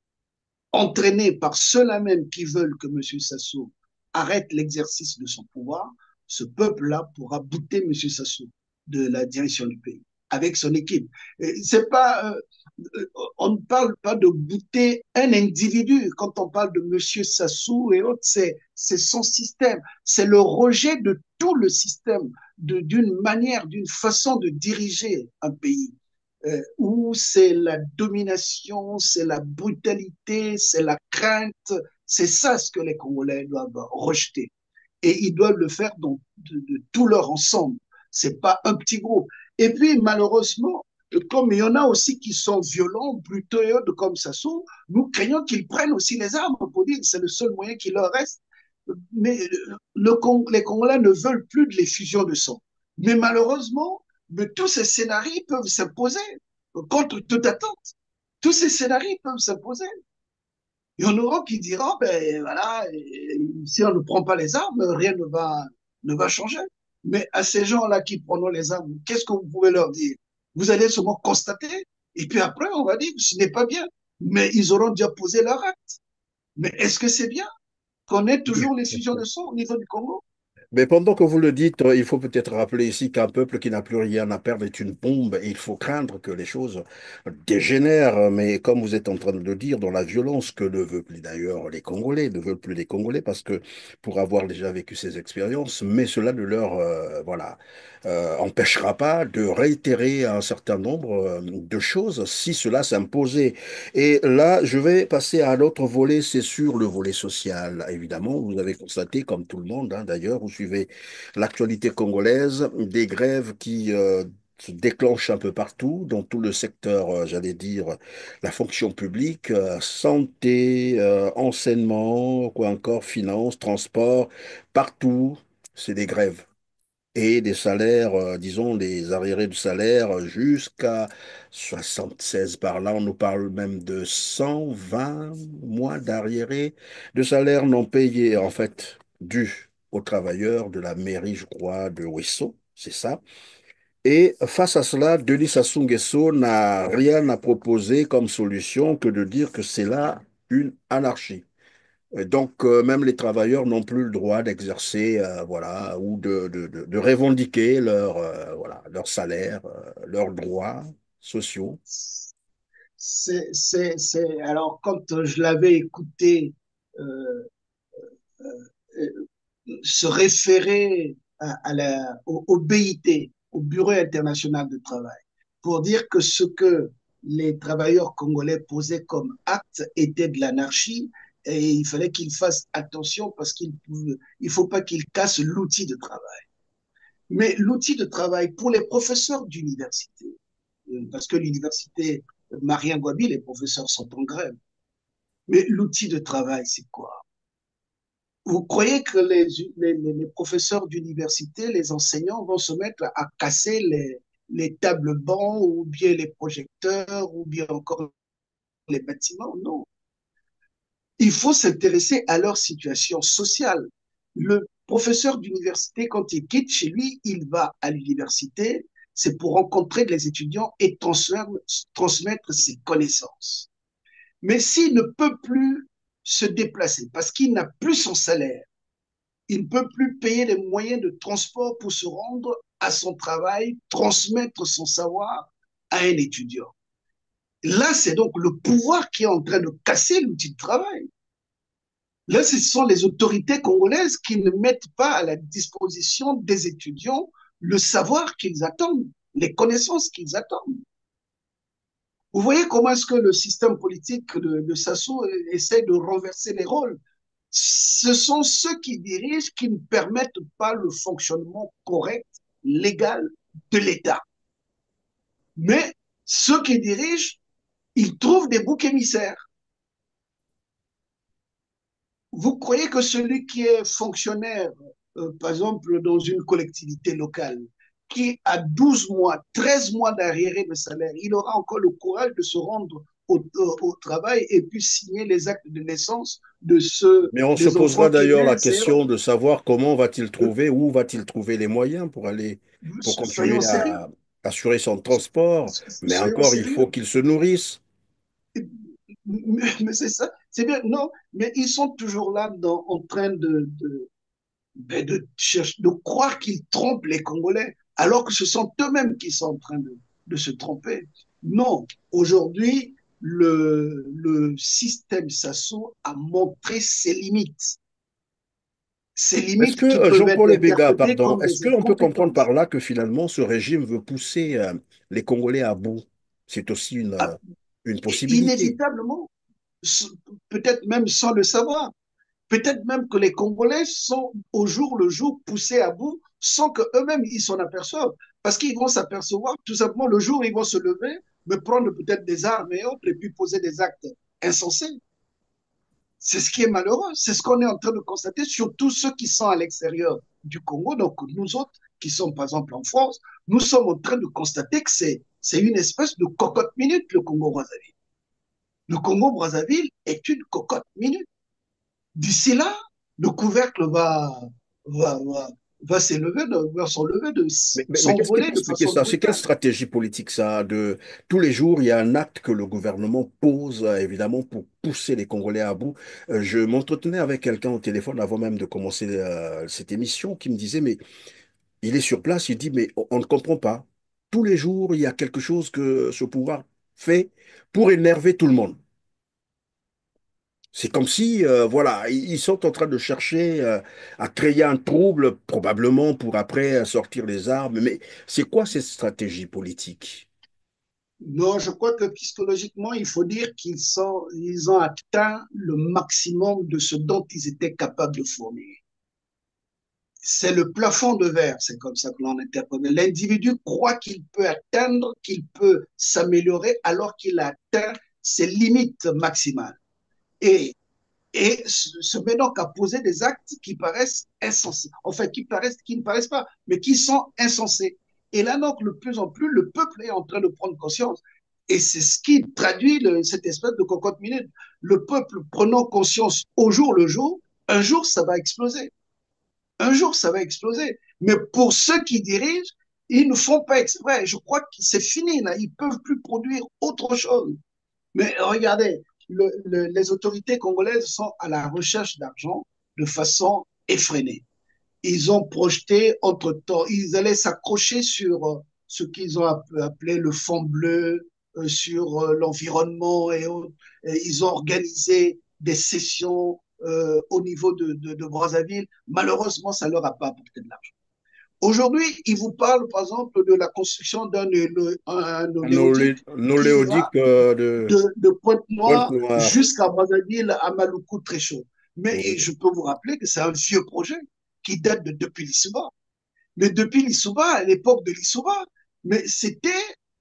entraîné par ceux-là même qui veulent que M. Sassou arrête l'exercice de son pouvoir, ce peuple-là pourra bouter M. Sassou de la direction du pays avec son équipe. C'est pas, on ne parle pas de bouter un individu quand on parle de M. Sassou et autres, c'est son système, c'est le rejet de tout le système, d'une manière, d'une façon de diriger un pays où c'est la domination, c'est la brutalité, c'est la crainte. C'est ça ce que les Congolais doivent rejeter. Et ils doivent le faire dans, de tout leur ensemble. C'est pas un petit groupe. Et puis, malheureusement, comme il y en a aussi qui sont violents, brutaux comme Sassou, nous craignons qu'ils prennent aussi les armes pour dire que c'est le seul moyen qui leur reste. Mais les Congolais ne veulent plus de l'effusion de sang. Mais malheureusement, tous ces scénarios peuvent s'imposer contre toute attente. Tous ces scénarios peuvent s'imposer. Il y en aura qui diront, ben voilà, si on ne prend pas les armes, rien ne va changer. Mais à ces gens-là qui prennent les armes, qu'est-ce que vous pouvez leur dire? Vous allez seulement constater, et puis après, on va dire que ce n'est pas bien. Mais ils auront déjà posé leur acte. Mais est-ce que c'est bien qu'on ait toujours les fusions de sang au niveau du Congo? Mais pendant que vous le dites, il faut peut-être rappeler ici qu'un peuple qui n'a plus rien à perdre est une bombe et il faut craindre que les choses dégénèrent. Mais comme vous êtes en train de le dire, dans la violence que ne veulent plus d'ailleurs les Congolais, ne veulent plus les Congolais parce que pour avoir déjà vécu ces expériences, mais cela ne leur empêchera pas de réitérer un certain nombre de choses si cela s'imposait. Et là, je vais passer à un autre volet, c'est sur le volet social. Évidemment, vous avez constaté, comme tout le monde, hein, d'ailleurs, vous suivez l'actualité congolaise, des grèves qui se déclenchent un peu partout, dans tout le secteur, j'allais dire, la fonction publique, santé, enseignement, quoi encore, finance, transport, partout, c'est des grèves et des salaires, disons, les arriérés de salaire jusqu'à 76 par là. On nous parle même de 120 mois d'arriérés de salaire non payés, en fait, dus aux travailleurs de la mairie, je crois, de Ouesso, c'est ça. Et face à cela, Denis Sassou Nguesso n'a rien à proposer comme solution que de dire que c'est là une anarchie. Et donc, même les travailleurs n'ont plus le droit d'exercer, voilà, ou de revendiquer voilà, leur salaire, leurs droits sociaux. Alors, quand je l'avais écouté euh, euh, se référer au BIT, au Bureau international du travail, pour dire que ce que les travailleurs congolais posaient comme acte était de l'anarchie et il fallait qu'ils fassent attention parce qu'il ne faut pas qu'ils cassent l'outil de travail. Mais l'outil de travail pour les professeurs d'université, parce que l'université Marien Gwabi, les professeurs sont en grève, mais l'outil de travail, c'est quoi? Vous croyez que les professeurs d'université, les enseignants vont se mettre à casser les tables bancs ou bien les projecteurs ou bien encore les bâtiments? Non. Il faut s'intéresser à leur situation sociale. Le professeur d'université, quand il quitte chez lui, il va à l'université, c'est pour rencontrer les étudiants et transmettre ses connaissances. Mais s'il ne peut plus se déplacer parce qu'il n'a plus son salaire, il ne peut plus payer les moyens de transport pour se rendre à son travail, transmettre son savoir à un étudiant. Là, c'est donc le pouvoir qui est en train de casser l'outil de travail. Là, ce sont les autorités congolaises qui ne mettent pas à la disposition des étudiants le savoir qu'ils attendent, les connaissances qu'ils attendent. Vous voyez comment est-ce que le système politique de Sassou essaie de renverser les rôles. Ce sont ceux qui dirigent qui ne permettent pas le fonctionnement correct, légal de l'État. Mais ceux qui dirigent, ils trouvent des boucs émissaires. Vous croyez que celui qui est fonctionnaire, par exemple, dans une collectivité locale, qui a 12 mois, 13 mois d'arriéré de salaire, il aura encore le courage de se rendre au travail et puis signer les actes de naissance Mais on se des posera enfants qui d'ailleurs la naissent. question de savoir comment va-t-il trouver, où va-t-il trouver les moyens pour Soyons continuer sérieux. à assurer son transport. Mais Soyons encore, il faut sérieux. qu'il se nourrisse. Mais c'est ça, c'est bien. Non, mais ils sont toujours là en train de croire qu'ils trompent les Congolais, alors que ce sont eux-mêmes qui sont en train de se tromper. Non, aujourd'hui, le système Sassou a montré ses Est-ce limites qui que, peuvent être Jean-Paul Ebega, interprétées pardon, comme est-ce des qu'on peut comprendre incompétences. par là que finalement ce régime veut pousser les Congolais à bout? C'est aussi Ah, une possibilité. inévitablement, peut-être même sans le savoir. Peut-être même que les Congolais sont au jour le jour poussés à bout sans qu'eux-mêmes ils s'en aperçoivent. Parce qu'ils vont s'apercevoir tout simplement le jour où ils vont se lever, me prendre peut-être des armes et autres, et puis poser des actes insensés. C'est ce qui est malheureux. C'est ce qu'on est en train de constater, surtout ceux qui sont à l'extérieur du Congo. Donc, nous autres, qui sommes par exemple en France, nous sommes en train de constater que c'est une espèce de cocotte minute, le Congo-Brazzaville. Le Congo-Brazzaville est une cocotte minute. D'ici là, le couvercle va, va, va s'élever, va s'enlever, Mais qu'est-ce qui peut s'envoler de expliquer façon ça? C'est quelle brutale. stratégie politique ça? Tous les jours, il y a un acte que le gouvernement pose, évidemment, pour pousser les Congolais à bout. Je m'entretenais avec quelqu'un au téléphone avant même de commencer cette émission qui me disait, mais il est sur place, il dit, mais on ne comprend pas. Tous les jours, il y a quelque chose que ce pouvoir fait pour énerver tout le monde. C'est comme si, voilà, ils sont en train de chercher à créer un trouble, probablement pour après sortir les armes. Mais c'est quoi cette stratégie politique? Non, je crois que psychologiquement, il faut dire ils ont atteint le maximum de ce dont ils étaient capables de fournir. C'est le plafond de verre, c'est comme ça que l'on interprète. L'individu croit qu'il peut atteindre, qu'il peut s'améliorer alors qu'il a atteint ses limites maximales. Et, et se met donc à poser des actes qui paraissent insensés. Enfin, qui ne paraissent pas, mais qui sont insensés. Et là, donc, de plus en plus, le peuple est en train de prendre conscience. Et c'est ce qui traduit cette espèce de cocotte minute. Le peuple prenant conscience au jour le jour, un jour, ça va exploser. Un jour, ça va exploser. Mais pour ceux qui dirigent, ils ne font pas exprès. Je crois que c'est fini, là. Ils ne peuvent plus produire autre chose. Mais regardez, les autorités congolaises sont à la recherche d'argent de façon effrénée. Ils ont projeté, entre-temps, ils allaient s'accrocher sur ce qu'ils ont appelé le fond bleu, sur l'environnement et autres. Et ils ont organisé des sessions au niveau de Brazzaville. Malheureusement, ça ne leur a pas apporté de l'argent. Aujourd'hui, ils vous parlent, par exemple, de la construction d'un oléoduc Un qui ira oléoduc de Pointe-Noire Pointe-Noire. jusqu'à Brazzaville, à Maluku, très chaud. Mais Oui. je peux vous rappeler que c'est un vieux projet qui date de depuis l'Issouba. Mais depuis l'Issouba, à l'époque de l'Issouba, mais c'était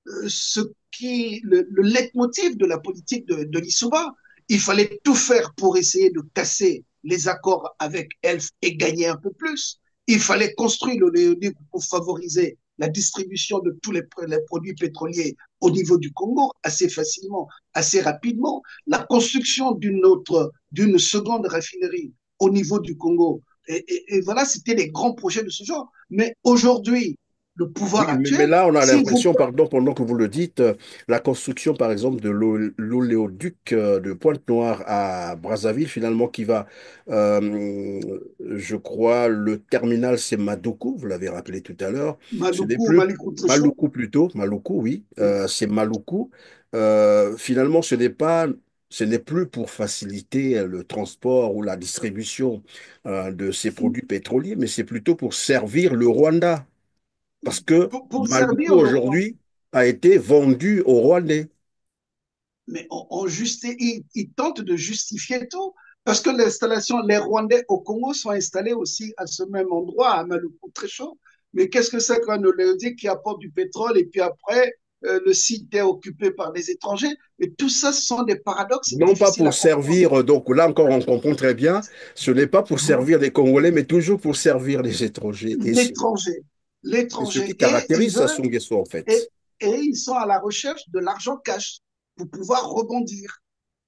le leitmotiv de la politique de l'Issouba. Il fallait tout faire pour essayer de casser les accords avec Elf et gagner un peu plus. Il fallait construire l'oléoduc pour favoriser la distribution de tous les produits pétroliers au niveau du Congo assez facilement, assez rapidement. La construction d'une seconde raffinerie au niveau du Congo. Et voilà, c'était les grands projets de ce genre. Mais aujourd'hui, le Oui, pouvoir mais actuel, là, on a si vous... l'impression, pardon, pendant que vous le dites, la construction, par exemple, de l'oléoduc de Pointe-Noire à Brazzaville, finalement, qui va, euh, je crois, le terminal, c'est Madoukou, vous l'avez rappelé tout à l'heure. Ce n'est Maluku, plus Malikou Tréchot, Maluku plutôt, Maluku, oui, c'est Maluku. Finalement, ce n'est plus pour faciliter le transport ou la distribution de ces produits pétroliers, mais c'est plutôt pour servir le Rwanda. Parce que pour Maluku servir le Rwanda. aujourd'hui a été vendu aux Rwandais. Mais ils tentent de justifier tout. Parce que l'installation, les Rwandais au Congo sont installés aussi à ce même endroit, à Maluku, très chaud. Mais qu'est-ce que c'est qu'un oléoduc qui apporte du pétrole et puis après, le site est occupé par des étrangers? Mais tout ça, ce sont des paradoxes Non pas difficiles pour à comprendre. servir, donc là encore on comprend très bien, ce n'est pas pour servir les Congolais, mais toujours pour servir les étrangers. L'étranger, C'est ce l'étranger. qui caractérise Sassou Nguesso en Et, fait. et ils sont à la recherche de l'argent cash pour pouvoir rebondir.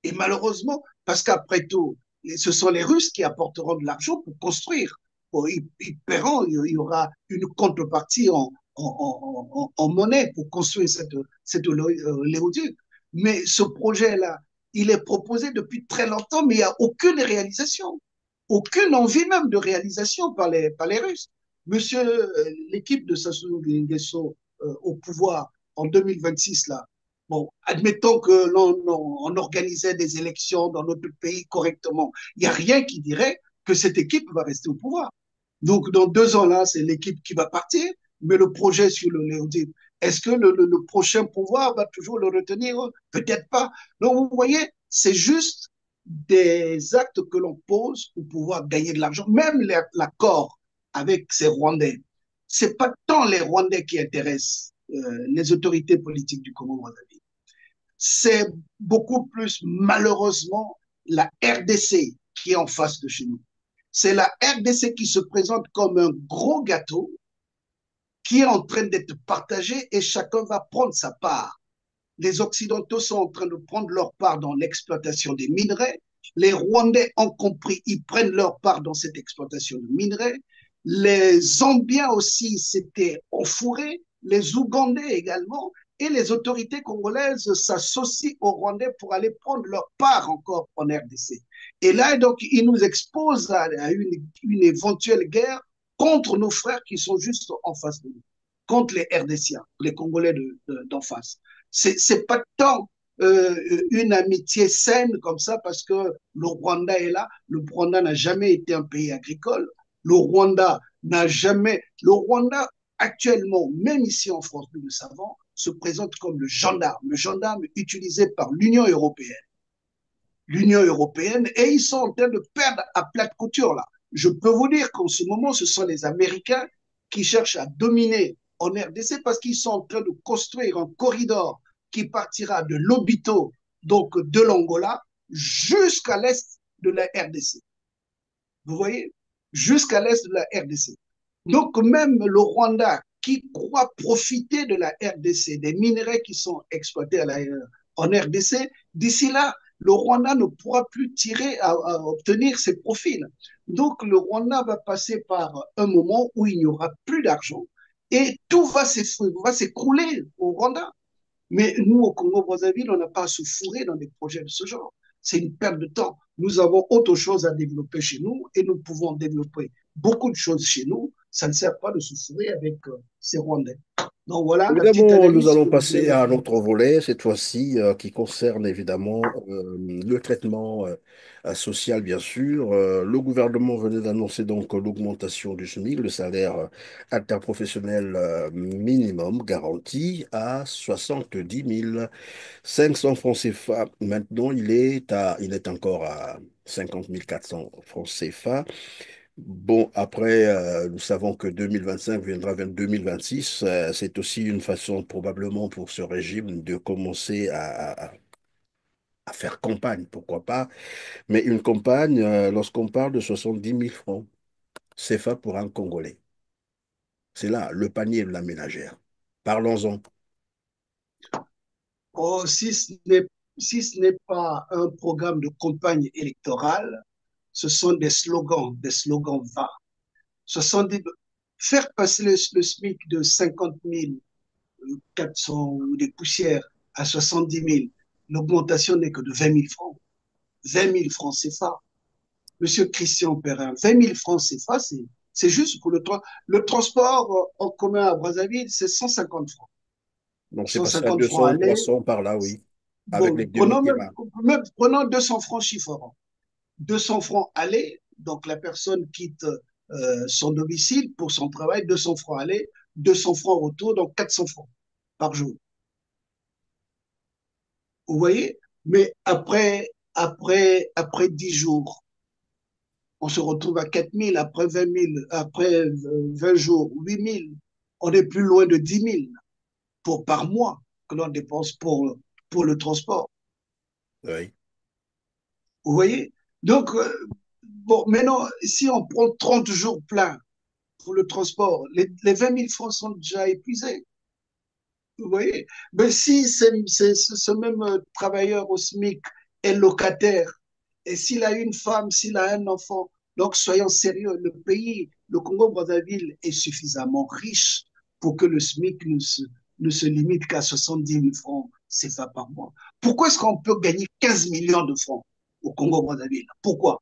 Et malheureusement, parce qu'après tout, ce sont les Russes qui apporteront de l'argent pour construire. Bon, ils paieront, il y aura une contrepartie en monnaie pour construire cette oléoduc. Mais ce projet-là, il est proposé depuis très longtemps, mais il n'y a aucune réalisation, aucune envie même de réalisation par les Russes. Monsieur, l'équipe de Sassou Nguesso au pouvoir en 2026, là, bon, admettons que on organisait des élections dans notre pays correctement. Il n'y a rien qui dirait que cette équipe va rester au pouvoir. Donc, dans 2 ans, là, c'est l'équipe qui va partir, mais le projet sur le Léodyne, est-ce que le prochain pouvoir va toujours le retenir? Peut-être pas. Donc, vous voyez, c'est juste des actes que l'on pose pour pouvoir gagner de l'argent. Même l'accord avec ces Rwandais, c'est pas tant les Rwandais qui intéressent les autorités politiques du Congo-Brazzaville. C'est beaucoup plus, malheureusement, la RDC qui est en face de chez nous. C'est la RDC qui se présente comme un gros gâteau qui est en train d'être partagé et chacun va prendre sa part. Les Occidentaux sont en train de prendre leur part dans l'exploitation des minerais. Les Rwandais ont compris, ils prennent leur part dans cette exploitation de minerais. Les Zambiens aussi s'étaient enfourés, les Ougandais également, et les autorités congolaises s'associent aux Rwandais pour aller prendre leur part encore en RDC. Et là, donc, ils nous exposent à une éventuelle guerre contre nos frères qui sont juste en face de nous, contre les RDCiens, les Congolais d'en face. C'est pas tant une amitié saine comme ça parce que le Rwanda est là. Le Rwanda n'a jamais été un pays agricole. Le Rwanda n'a jamais. Le Rwanda, actuellement, même ici en France, nous le savons, se présente comme le gendarme utilisé par l'Union européenne. L'Union européenne, et ils sont en train de perdre à plate couture là. Je peux vous dire qu'en ce moment, ce sont les Américains qui cherchent à dominer en RDC parce qu'ils sont en train de construire un corridor qui partira de l'Obito, donc de l'Angola, jusqu'à l'est de la RDC. Vous voyez? Jusqu'à l'est de la RDC. Donc même le Rwanda qui croit profiter de la RDC, des minerais qui sont exploités en RDC, d'ici là, le Rwanda ne pourra plus tirer à obtenir ses profils. Donc le Rwanda va passer par un moment où il n'y aura plus d'argent et tout va s'écrouler au Rwanda. Mais nous, au Congo-Brazzaville, on n'a pas à se fourrer dans des projets de ce genre. C'est une perte de temps. Nous avons autre chose à développer chez nous et nous pouvons développer beaucoup de choses chez nous. Ça ne sert pas de se fourrer avec ces Rwandais. Donc voilà la petite Évidemment, nous analyse allons que je voulais passer à un faire. autre volet, cette fois-ci, qui concerne évidemment le traitement social, bien sûr. Le gouvernement venait d'annoncer donc l'augmentation du SMIC, le salaire interprofessionnel minimum garanti à 70 500 francs CFA. Maintenant, il est encore à 50 400 francs CFA. Bon, après, nous savons que 2025 viendra vers 2026. C'est aussi une façon probablement pour ce régime de commencer à faire campagne, pourquoi pas. Mais une campagne, lorsqu'on parle de 70 000 francs CFA pour un Congolais, c'est là le panier de la ménagère. Parlons-en. Oh, si ce n'est pas un programme de campagne électorale, ce sont des slogans vains. Ce sont faire passer le SMIC de 50 400 ou des poussières à 70 000, l'augmentation n'est que de 20 000 francs. 20 000 francs CFA. Monsieur Christian Perrin, 20 000 francs CFA, c'est juste pour le transport en commun à Brazzaville, c'est 150 francs. Donc, c'est passé à 150 francs 200, aller. 300 par là, oui, avec les Bon, demi-terrains. prenons 200 francs chiffrant. 200 francs aller, donc la personne quitte son domicile pour son travail, 200 francs aller, 200 francs retour, donc 400 francs par jour. Vous voyez? Mais après 10 jours, on se retrouve à 4 000, après 20 000, après 20 jours, 8 000. On est plus loin de 10 000 par mois que l'on dépense pour le transport. Oui. Vous voyez? Donc, bon, maintenant, si on prend 30 jours pleins pour le transport, les 20 000 francs sont déjà épuisés. Vous voyez? Mais si ce même travailleur au SMIC est locataire, et s'il a une femme, s'il a un enfant, donc soyons sérieux, le Congo-Brazzaville est suffisamment riche pour que le SMIC ne se limite qu'à 70 000 francs CFA par mois. Pourquoi est-ce qu'on peut gagner 15 millions de francs au Congo-Brazzaville? Pourquoi?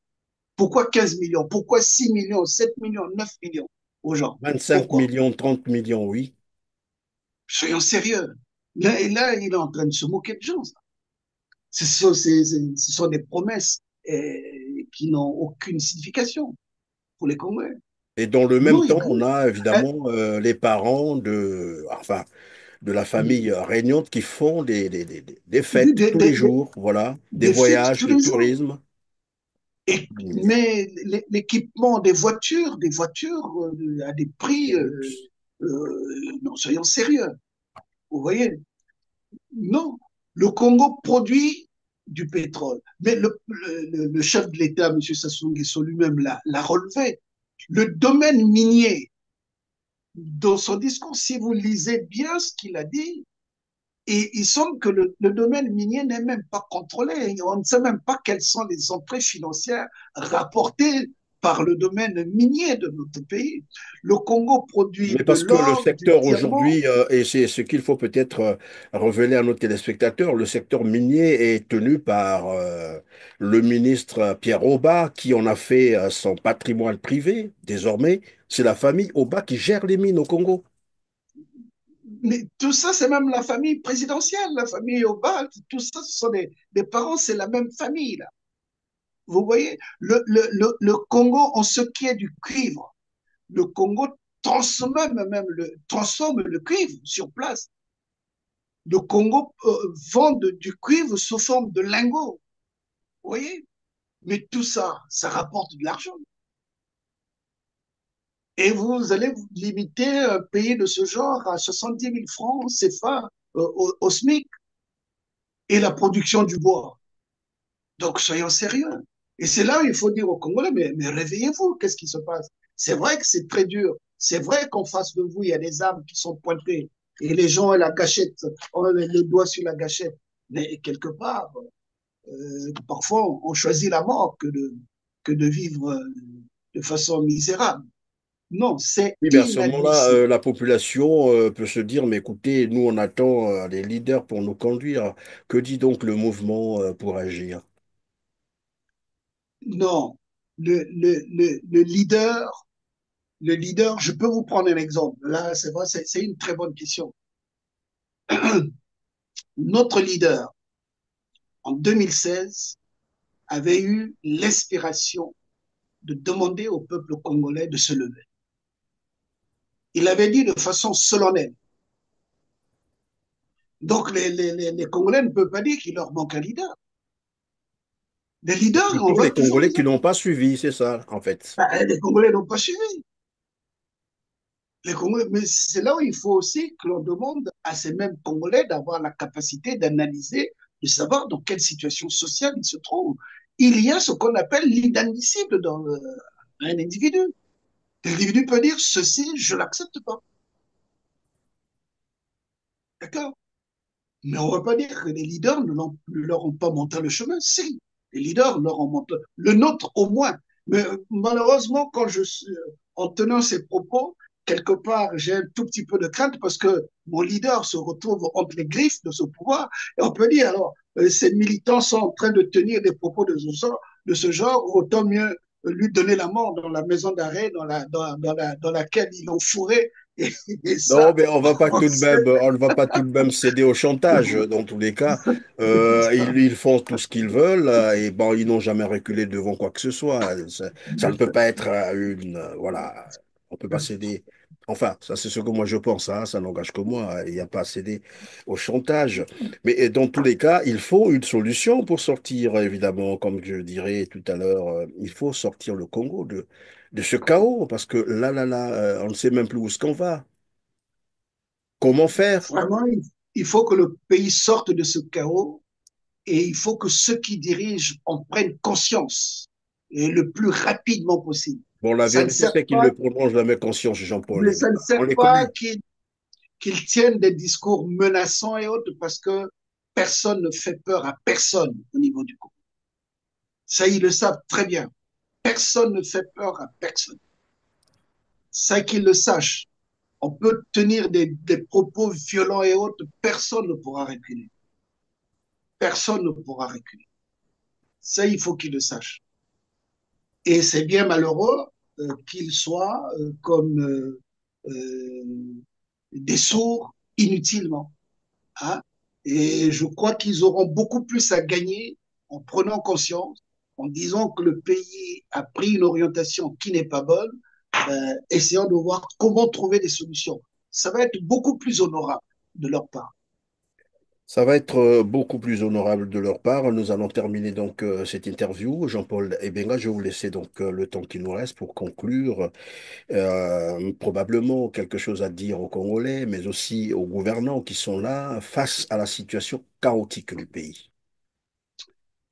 Pourquoi 15 millions? Pourquoi 6 millions, 7 millions, 9 millions aux gens? 25 Pourquoi? millions, 30 millions, oui. Soyons sérieux. Là, il est en train de se moquer de gens. Ce sont des promesses qui n'ont aucune signification pour les Congolais. Et dans le même Nous, temps, on a hein, évidemment les parents de la famille régnante qui font des fêtes des, tous les des, des, jours, voilà, des des fêtes voyages, tous de les jours. tourisme. Mais l'équipement des voitures à des prix De luxe. Non, soyons sérieux. Vous voyez? Non. Le Congo produit du pétrole. Mais le chef de l'État, M. Sassou Nguesso lui-même, l'a relevé. Le domaine minier, dans son discours, si vous lisez bien ce qu'il a dit, et il semble que le domaine minier n'est même pas contrôlé. On ne sait même pas quelles sont les entrées financières rapportées par le domaine minier de notre pays. Le Congo produit Mais de parce que le l'or, du secteur diamant. aujourd'hui, et c'est ce qu'il faut peut-être révéler à nos téléspectateurs, le secteur minier est tenu par le ministre Pierre Auba, qui en a fait son patrimoine privé. Désormais, c'est la famille Auba qui gère les mines au Congo. Mais tout ça, c'est même la famille présidentielle, la famille Obal, tout ça, ce sont des parents, c'est la même famille, là. Vous voyez, le Congo, en ce qui est du cuivre, le Congo transforme le cuivre sur place. Le Congo vend du cuivre sous forme de lingots. Vous voyez? Mais tout ça, ça rapporte de l'argent. Et vous allez vous limiter un pays de ce genre à 70 000 francs CFA au SMIC et la production du bois. Donc, soyons sérieux. Et c'est là où il faut dire aux Congolais, mais réveillez-vous, qu'est-ce qui se passe? C'est vrai que c'est très dur. C'est vrai qu'en face de vous, il y a des armes qui sont pointées et les gens ont la gâchette, ont le doigt sur la gâchette. Mais quelque part, parfois, on choisit la mort que de vivre de façon misérable. Non, c'est Oui, mais à ce moment-là, inadmissible. la population peut se dire, mais écoutez, nous, on attend les leaders pour nous conduire. Que dit donc le mouvement pour agir? Non, le leader, je peux vous prendre un exemple. Là, c'est vrai, c'est une très bonne question. Notre leader, en 2016, avait eu l'inspiration de demander au peuple congolais de se lever. Il avait dit de façon solennelle. Donc, les Congolais ne peuvent pas dire qu'il leur manque un leader. Les C'est leaders, on plutôt va les toujours Congolais les qui autres. n'ont pas suivi, c'est ça, en fait. Les Congolais n'ont pas suivi. Les Congolais, mais c'est là où il faut aussi que l'on demande à ces mêmes Congolais d'avoir la capacité d'analyser, de savoir dans quelle situation sociale ils se trouvent. Il y a ce qu'on appelle l'inadmissible dans un individu. L'individu peut dire ceci, je ne l'accepte pas. D'accord? Mais on ne va pas dire que les leaders ne leur ont pas montré le chemin. Si, les leaders leur ont montré le nôtre au moins. Mais malheureusement, en tenant ces propos, quelque part, j'ai un tout petit peu de crainte parce que mon leader se retrouve entre les griffes de ce pouvoir. Et on peut dire, alors, ces militants sont en train de tenir des propos de ce genre, autant mieux lui donner la mort dans la maison d'arrêt dans laquelle ils l'ont fourré. Et Non, ça, mais on va pas on tout de sait. même, on ne va pas tout de même céder au chantage. Dans tous les cas, ils font tout ce qu'ils veulent et bon, ils n'ont jamais reculé devant quoi que ce soit. Ça ne peut pas être voilà, on peut pas céder. Enfin, ça c'est ce que moi je pense, hein, ça n'engage que moi. Il n'y a pas à céder au chantage. Mais dans tous les cas, il faut une solution pour sortir, évidemment, comme je dirais tout à l'heure, il faut sortir le Congo de ce chaos parce que là, on ne sait même plus où est-ce qu'on va. Comment faire? Vraiment, il faut que le pays sorte de ce chaos et il faut que ceux qui dirigent en prennent conscience et le plus rapidement possible. Bon, la Ça ne vérité, sert c'est qu'il pas, le prolonge jamais conscience, Jean-Paul. mais Eh bien, ça ne on sert les pas connaît. qu'ils tiennent des discours menaçants et autres parce que personne ne fait peur à personne au niveau du coup. Ça, ils le savent très bien. Personne ne fait peur à personne. Ça, qu'ils le sachent. On peut tenir des propos violents et autres, personne ne pourra reculer. Personne ne pourra reculer. Ça, il faut qu'ils le sachent. Et c'est bien malheureux qu'ils soient comme des sourds inutilement. Hein. Et je crois qu'ils auront beaucoup plus à gagner en prenant conscience, en disant que le pays a pris une orientation qui n'est pas bonne, essayant de voir comment trouver des solutions. Ça va être beaucoup plus honorable de leur part. Ça va être beaucoup plus honorable de leur part. Nous allons terminer donc cette interview. Jean-Paul Ebenga, je vais vous laisser donc le temps qu'il nous reste pour conclure. Probablement quelque chose à dire aux Congolais, mais aussi aux gouvernants qui sont là face à la situation chaotique du pays.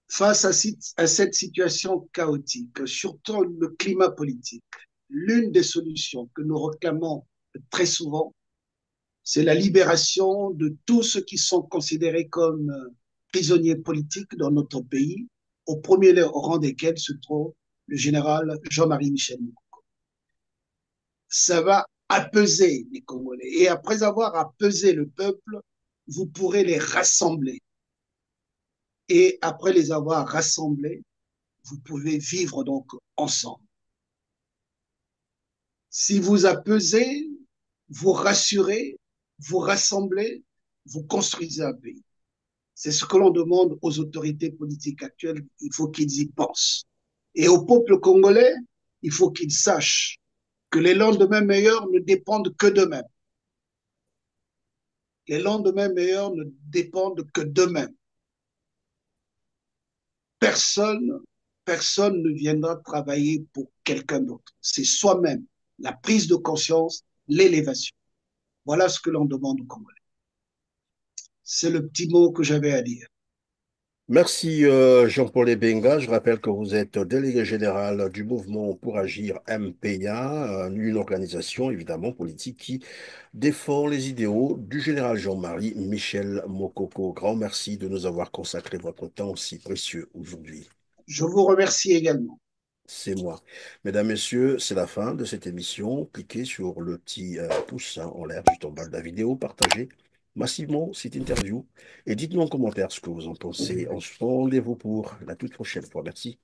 Face à cette situation chaotique, surtout le climat politique, l'une des solutions que nous réclamons très souvent, c'est la libération de tous ceux qui sont considérés comme prisonniers politiques dans notre pays, au premier rang desquels se trouve le général Jean-Marie Michel. Ça va apaiser les Congolais. Et après avoir apaisé le peuple, vous pourrez les rassembler. Et après les avoir rassemblés, vous pouvez vivre donc ensemble. Si vous apaisez, vous rassurez, vous rassemblez, vous construisez un pays. C'est ce que l'on demande aux autorités politiques actuelles. Il faut qu'ils y pensent. Et au peuple congolais, il faut qu'ils sachent que les lendemains meilleurs ne dépendent que d'eux-mêmes. Les lendemains meilleurs ne dépendent que d'eux-mêmes. Personne, personne ne viendra travailler pour quelqu'un d'autre. C'est soi-même la prise de conscience, l'élévation. Voilà ce que l'on demande aux Congolais. C'est le petit mot que j'avais à dire. Merci Jean-Paul Ebenga. Je rappelle que vous êtes délégué général du mouvement pour agir MPA, une organisation évidemment politique qui défend les idéaux du général Jean-Marie Michel Mokoko. Grand merci de nous avoir consacré votre temps si précieux aujourd'hui. Je vous remercie également. C'est moi. Mesdames, Messieurs, c'est la fin de cette émission. Cliquez sur le petit pouce en l'air juste en bas de la vidéo, partagez massivement cette interview et dites-nous en commentaire ce que vous en pensez. On se rendez-vous pour la toute prochaine fois. Merci.